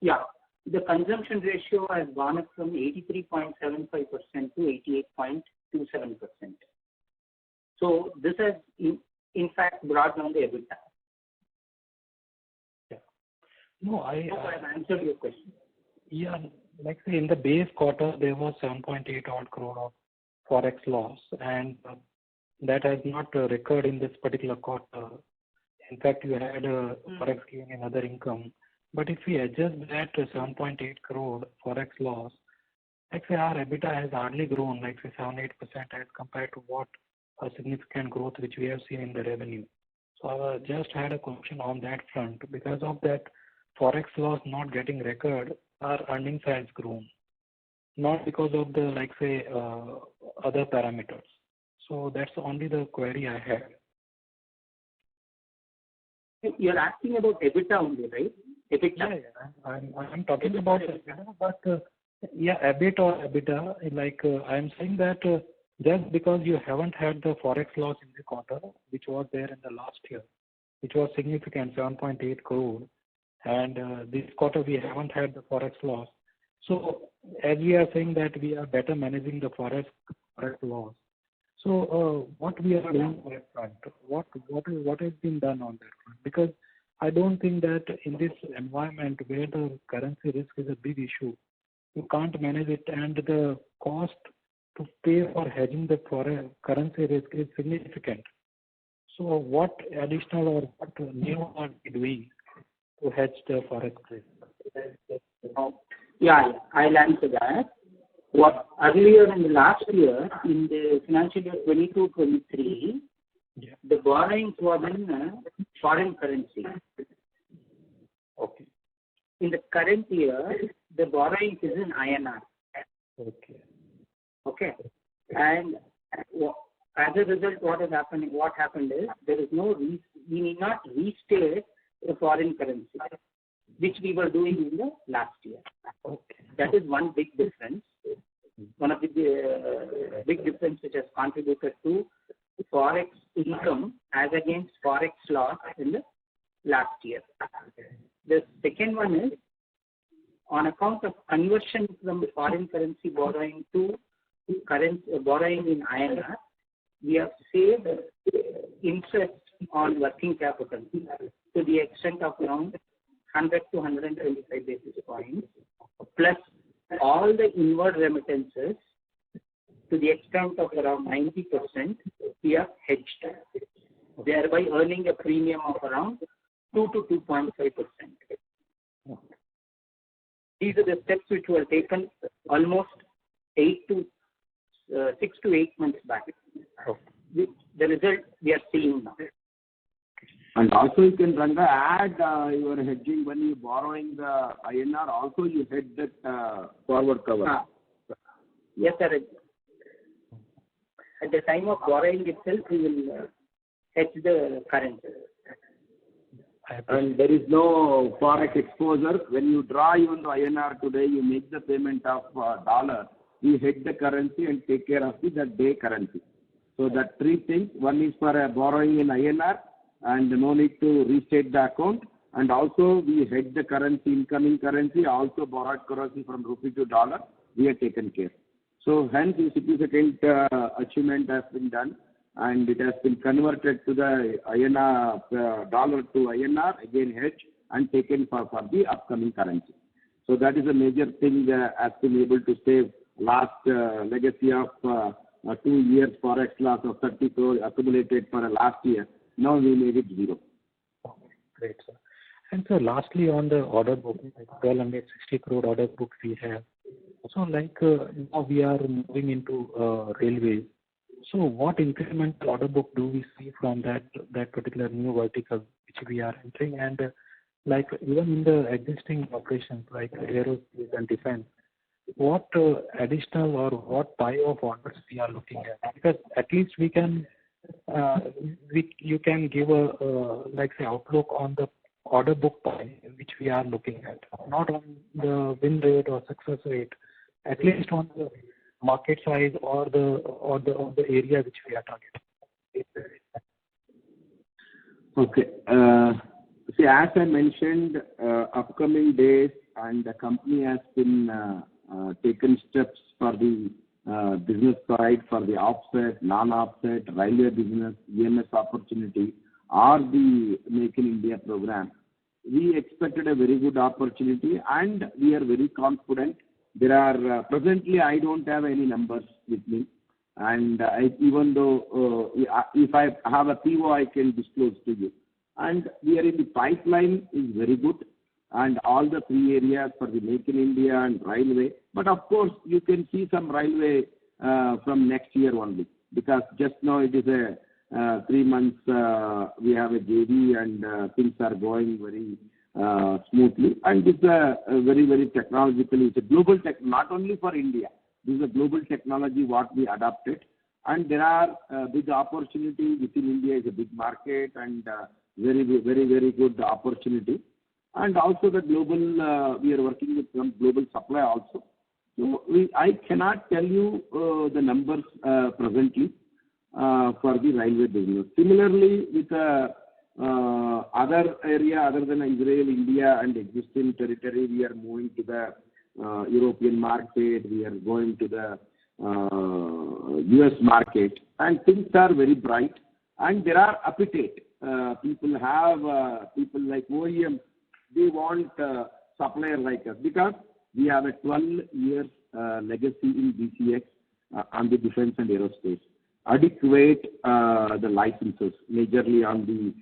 Yeah. The consumption ratio has gone up from 83.75% to 88.27%. So this has in fact brought down the EBITDA. Yeah. No, I hope I've answered your question. Yeah, say in the base quarter there was 7.8 odd crore of forex loss, and that has not recurred in this particular quarter. In fact, you had a forex gain in other income. But if we adjust that to 7.8 crore forex loss, our EBITDA has hardly grown, 7-8% as compared to what a significant growth which we have seen in the revenue. So I just had a question on that front. Because of that forex loss not getting recorded, our earnings has grown, not because of the other parameters. So that's only the query I had. You're asking about EBITDA only, right? EBITDA. Yeah. I'm talking about EBITDA, but EBIT or EBITDA. I'm saying that just because you haven't had the forex loss in the quarter, which was there in the last year, which was significant, 7.8 crore, and this quarter we haven't had the forex loss. So as we are saying that we are better managing the forex loss. So what we are doing on that front? What has been done on that front? Because I don't think that in this environment where the currency risk is a big issue, you can't manage it, and the cost to pay for hedging the foreign currency risk is significant. So what additional or what new are we doing to hedge the forex risk? Yeah, I'll answer that. Earlier in the last year, in the financial year 22-23, the borrowings were in foreign currency. Okay. In the current year, the borrowing is in INR. Okay. And as a result, what happened is there is we need not restate the foreign currency, which we were doing in the last year. Okay. That is one big difference. One of the big difference which has contributed to forex income as against forex loss in the last year. The second one is on account of conversion from foreign currency borrowing to borrowing in INR, we have saved interest on working capital to the extent of around 100 to 125 basis points, plus all the inward remittances to the extent of around 90%, we are hedged, thereby earning a premium of around 2 to 2.5%. These are the steps which were taken almost 6 to 8 months back. The result we are seeing now. And also you can Ranga add your hedging when you borrowing the INR. Also you hedge that forward cover. Yes, sir. At the time of borrowing itself, we will hedge the currency. And there is no forex exposure. When you draw even the INR today, you make the payment of dollar. You hedge the currency and take care of the day currency. So that three things. One is for borrowing in INR and no need to restate the account. And also we hedge the currency, incoming currency, also borrowed currency from rupee to dollar. We are taken care. So hence a significant achievement has been done. And it has been converted to the INR, dollar to INR, again hedged and taken for the upcoming currency. So that is a major thing has been able to save last legacy of 2 years forex loss of 30 crore accumulated for last year. Now we made it zero. Okay, great, sir. And so lastly on the order book, 1,260 crore order book we have. So now we are moving into railways. So what incremental order book do we see from that particular new vertical which we are entering? And even in the existing operations like aerospace and defense, what additional or what pie of orders we are looking at? Because at least we can, you can give a say outlook on the order book pie which we are looking at, not on the win rate or success rate, at least on the market size or the area which we are targeting. Okay. See, as I mentioned, upcoming days and the company has been taken steps for the business side, for the offset, non-offset, railway business, EMS opportunity, or the Make in India program. We expected a very good opportunity and we are very confident. There are presently I don't have any numbers with me, and even though if I have a PO I can disclose to you. And we are in the pipeline is very good, and all the three areas for the Make in India and railway. But of course you can see some railway from next year only, because just now it is a 3 months we have a JV and things are going very smoothly, and it's a very, very technologically, it's a global tech, not only for India. This is a global technology what we adopted, and there are big opportunity within India. Is a big market and very, very, very good opportunity. And also the global, we are working with some global supply also. So I cannot tell you the numbers presently for the railway business. Similarly, with other area other than Israel, India and existing territory, we are moving to the European market, we are going to the US market, and things are very bright and there are appetite. People like OEM, they want supplier like us because we have a 12 years legacy in DCX on the defense and aerospace. Adequate the licenses, majorly on the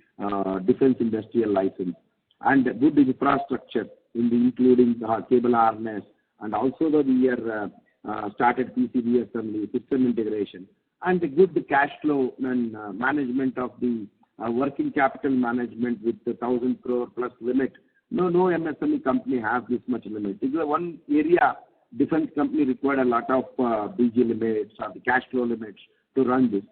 defense industrial license, and good infrastructure in the including cable harness, and also we are started PCB assembly, system integration, and the good cash flow and management of the working capital management with the 1,000 crore plus limit. No MSME company has this much limit. This is one area defense company required a lot of BG limits or the cash flow limits to run this.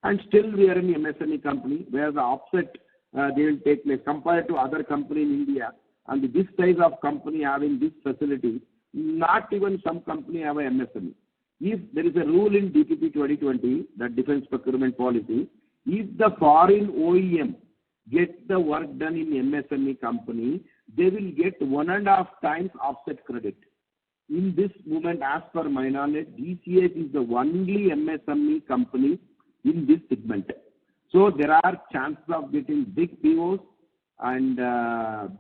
And still we are in MSME company where the offset they will take place compared to other company in India. And this size of company having this facility, not even some company have a MSME. If there is a rule in DPP 2020, that defense procurement policy, if the foreign OEM gets the work done in MSME company, they will get 1.5 times offset credit. In this moment, as per my knowledge, DCX is the only MSME company in this segment. So there are chances of getting big POs and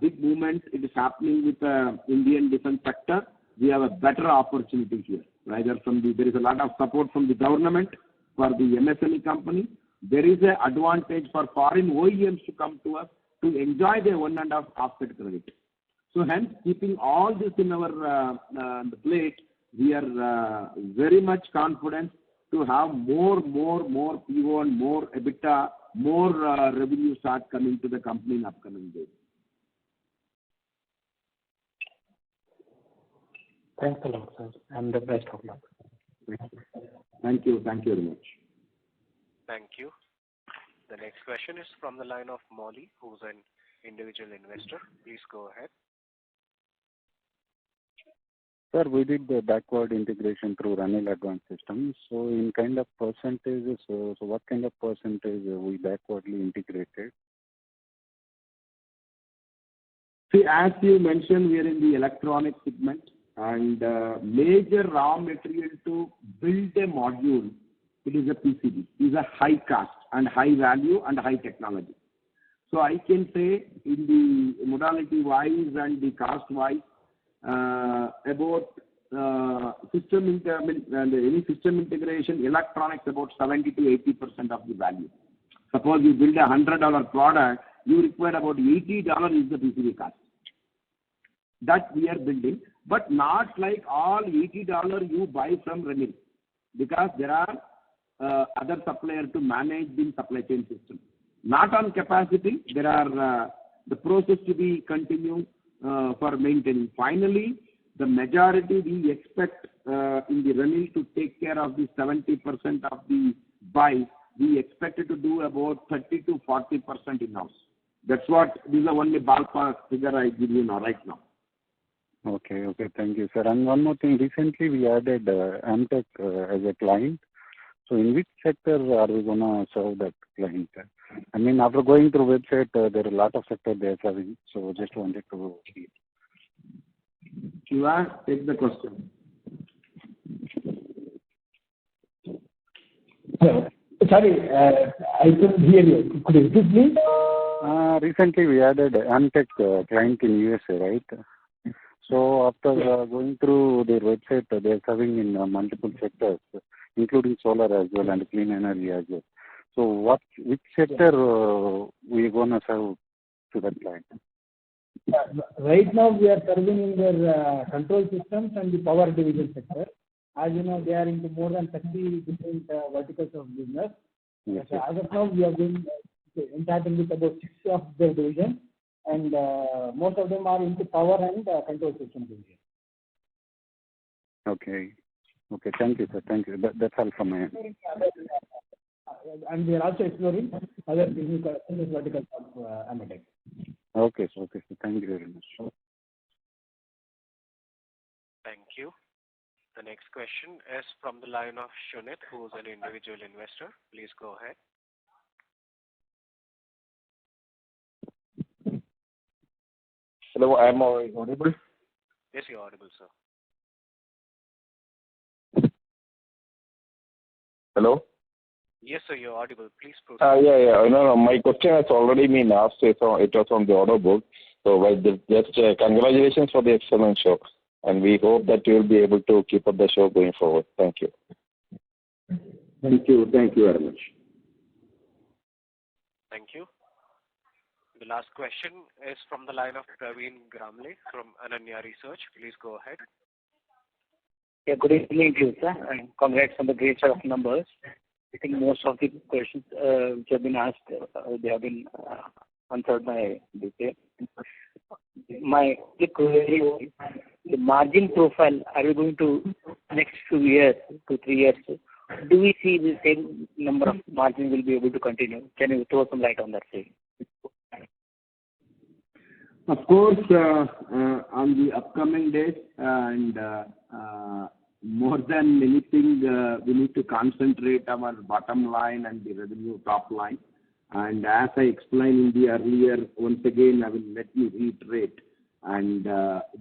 big movements. It is happening with the Indian defense sector. We have a better opportunity here. Rather there is a lot of support from the government for the MSME company. There is an advantage for foreign OEMs to come to us to enjoy their 1.5 offset credit. So hence, keeping all this in our plate, we are very much confident to have more PO and more EBITDA more revenue start coming to the company in upcoming days. Thanks a lot, sir, and the best of luck. Thank you. Thank you very much. Thank you. The next question is from the line of Molly, who's an individual investor. Please go ahead. Sir, we did the backward integration through Ranil Advanced Systems. So in kind of percentages, so what kind of percentage we backwardly integrated? See, as you mentioned, we are in the electronic segment, and major raw material to build a module, it is a PCB. It is a high cost and high value and high technology. So I can say in the modality wise and the cost wise, about any system integration, electronics about 70 to 80% of the value. Suppose you build a $100 product, you require about $80 is the PCB cost. That we are building, but not like all $80 you buy from Ranil, because there are other suppliers to manage the supply chain system. Not on capacity, there are the process to be continued for maintaining. Finally, the majority we expect in the Ranil to take care of the 70% of the buy. We expect it to do about 30 to 40% in-house. That's what, this is the only ballpark figure I give you now, right now. Okay, thank you, sir. And one more thing, recently we added Amtech as a client. So in which sector are we going to serve that client? I mean, after going through website, there are a lot of sectors they are serving. So just wanted to see. Shiva, take the question. Sorry, I couldn't hear you. Could you repeat, please? Recently we added Amtech client in USA, right? So after going through their website, they are serving in multiple sectors, including solar as well and clean energy as well. So which sector we going to serve to that client? Right now we are serving in their control systems and the power division sector. As you know, they are into more than 30 different verticals of business. Yes, so as of now, we have been interacting with about 6 of their divisions, and most of them are into power and control system division. Okay, thank you, sir. Thank you. That's all from my end. And we are also exploring other business verticals of Amtech. Okay, sir. Thank you very much. Thank you. The next question is from the line of Shunit, who is an individual investor. Please go ahead. Hello, I am audible? Yes, you're audible, sir. Hello? Yes, sir, you're audible. Please proceed. No, my question has already been asked. So it was on the order book. So just congratulations for the excellent show. And we hope that you will be able to keep up the show going forward. Thank you. Thank you very much. Thank you. The last question is from the line of Praveen Gramle from Ananya Research. Please go ahead. Yeah, good evening to you, sir, and congrats on the great set of numbers. I think most of the questions which have been asked, they have been answered by DCX. My query, the margin profile, are we going to next 2 years, 2-3 years, do we see the same number of margin will be able to continue? Can you throw some light on that, please? Of course, on the upcoming days and more than anything, we need to concentrate our bottom line and the revenue top line. And as I explained in the earlier, once again, I will let you reiterate. And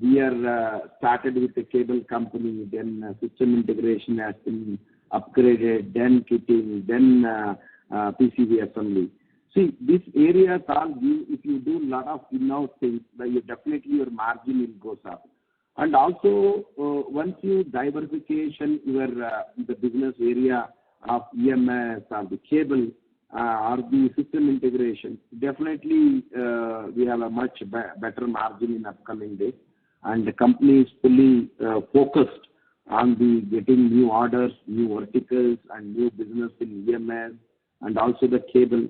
we are started with the cable company, then system integration has been upgraded, then kitting, then PCB assembly. See, these areas are, if you do a lot of in-house things, then definitely your margin will goes up. And also, once you diversification your the business area of EMS or the cable or the system integration, definitely we have a much better margin in upcoming days. And the company is fully focused on the getting new orders, new verticals, and new business in EMS and also the cable,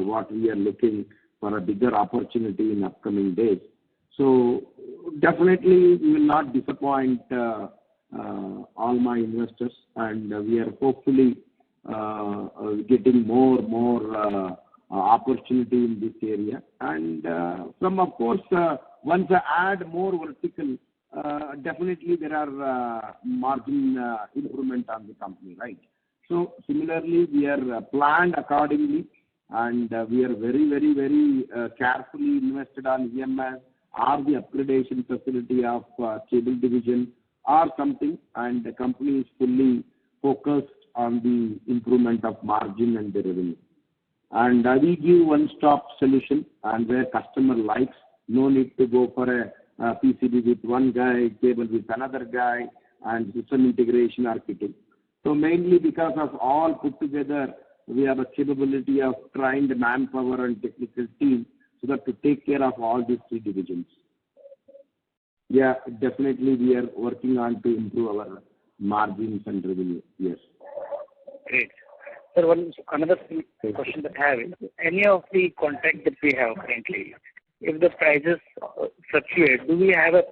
what we are looking for a bigger opportunity in upcoming days. So definitely we will not disappoint all my investors, and we are hopefully getting more opportunity in this area. And from, of course, once I add more vertical, definitely there are margin improvement on the company, right? So similarly, we are planned accordingly, and we are very carefully invested on EMS or the upgradation facility of cable division or something, and the company is fully focused on the improvement of margin and the revenue. And we give one-stop solution, and where customer likes, no need to go for a PCB with one guy, cable with another guy, and system integration architect. So mainly because of all put together, we have a capability of trained manpower and technical team so that to take care of all these three divisions. Yeah, definitely we are working on to improve our margins and revenue. Yes. Great. Sir, another question that I have is, any of the contracts that we have currently, if the prices fluctuate, do we have a...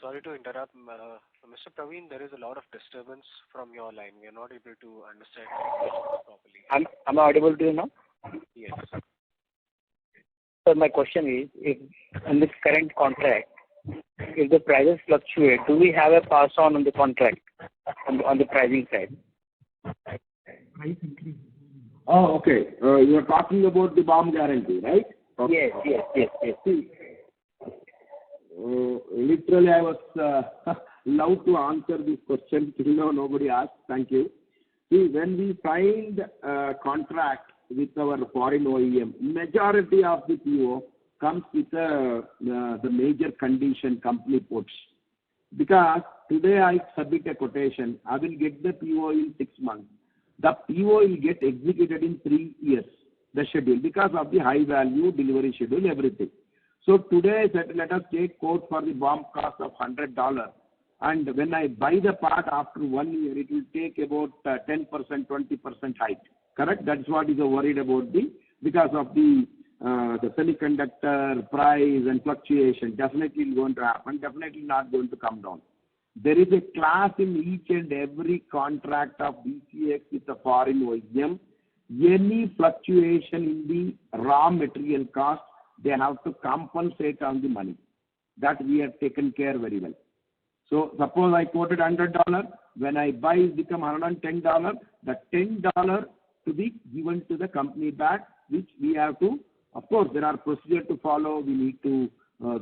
Sorry to interrupt, Mr. Praveen, there is a lot of disturbance from your line. We are not able to understand properly. Am I audible to you now? Yes. So my question is, if in this current contract, if the prices fluctuate, do we have a pass on the contract on the pricing side? Price increase. Oh, okay. You are talking about the bomb guarantee, right? Okay. Yes. See, literally, I was allowed to answer this question. Till now, nobody asked. Thank you. See, when we signed a contract with our foreign OEM, majority of the PO comes with the major condition company puts. Because today I submit a quotation, I will get the PO in 6 months. The PO will get executed in 3 years, the schedule, because of the high value delivery schedule, everything. So today, let us take quote for the bomb cost of $100. And when I buy the part after 1 year, it will take about 10%, 20% hike. Correct? That's what is worried about because of the semiconductor price and fluctuation. Definitely going to happen. Definitely not going to come down. There is a class in each and every contract of DCX with the foreign OEM. Any fluctuation in the raw material cost, they have to compensate on the money. That we have taken care very well. So suppose I quoted $100. When I buy, it become $110. The $10 to be given to the company back, which we have to, of course, there are procedures to follow. We need to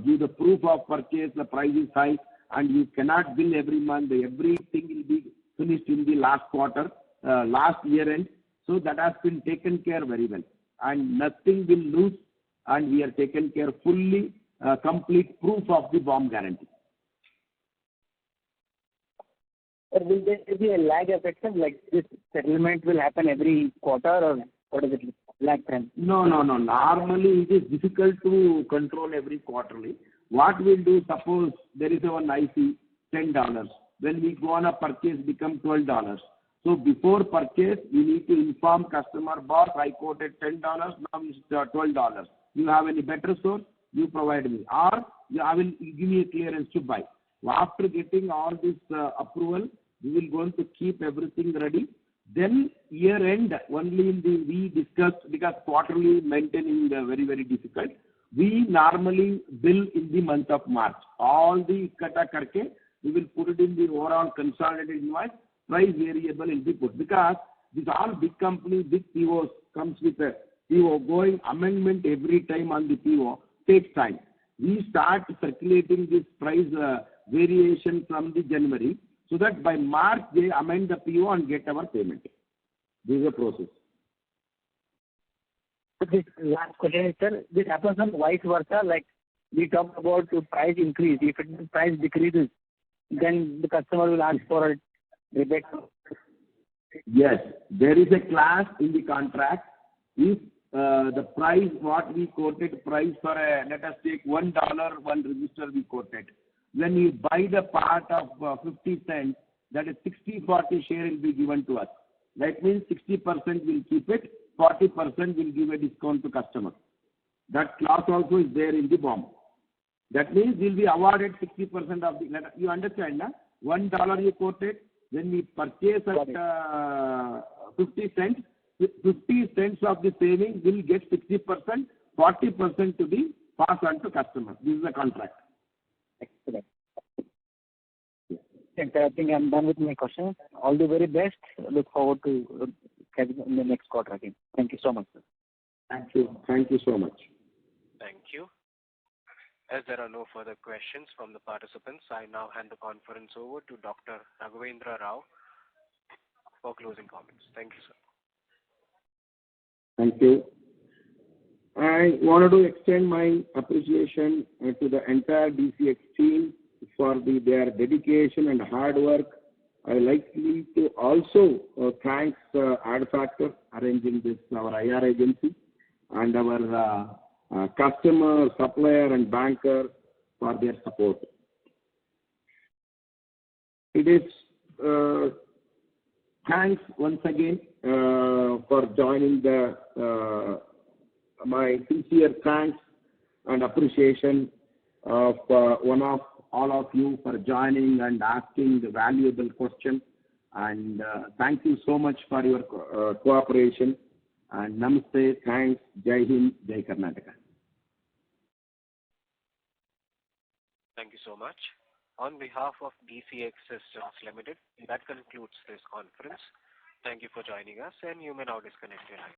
give the proof of purchase, the price is high, and you cannot bill every month. Everything will be finished in the last quarter, last year end. So that has been taken care very well. And nothing will lose, and we are taken care fully, complete proof of the bomb guarantee. Or will there be a lag effect, like this settlement will happen every quarter, or what is it, lag time? No. Normally, it is difficult to control every quarterly. What we'll do, suppose there is one IC, $10. When we go on a purchase, become $12. So before purchase, we need to inform customer, boss, I quoted $10, now it's $12. You have any better source? You provide me. Or I will give me a clearance to buy. After getting all this approval, we will going to keep everything ready. Then year end, only we discussed, because quarterly maintaining very difficult. We normally bill in the month of March. All the ikkata karke, we will put it in the overall consolidated invoice. Price variable will be put, because these all big companies, big POs comes with a PO. Going amendment every time on the PO takes time. We start circulating this price variation from the January, so that by March they amend the PO and get our payment. This is a process. This last question is, sir, this happens on vice versa, like we talked about the price increase. If the price decreases, then the customer will ask for a rebate. Yes, there is a class in the contract. If the price, what we quoted, price for let us take $1, one register we quoted. When you buy the part of 50 cents, that is 60-40 share will be given to us. That means 60% will keep it, 40% will give a discount to customer. That clause also is there in the BOM. That means we'll be awarded 60% of the, you understand, na? $1 you quoted, when we purchase at 50 cents, 50 cents of the saving will get 60%, 40% to be passed on to customer. This is the contract. Excellent. I think I'm done with my questions. All the very best. Look forward to having in the next quarter again. Thank you so much, sir. Thank you. Thank you so much. Thank you. As there are no further questions from the participants, I now hand the conference over to Dr. Raghavendra Rao for closing comments. Thank you, sir. Thank you. I wanted to extend my appreciation to the entire DCX team for their dedication and hard work. I like to also thank AddFactor arranging this, our IR agency, and our customer, supplier, and banker for their support. It is thanks once again for joining my sincere thanks and appreciation of one of all of you for joining and asking the valuable question. And thank you so much for your cooperation. And namaste, thanks, Jai Hind, Jai Karnataka. Thank you so much. On behalf of DCX Systems Limited, that concludes this conference. Thank you for joining us, and you may now disconnect your line.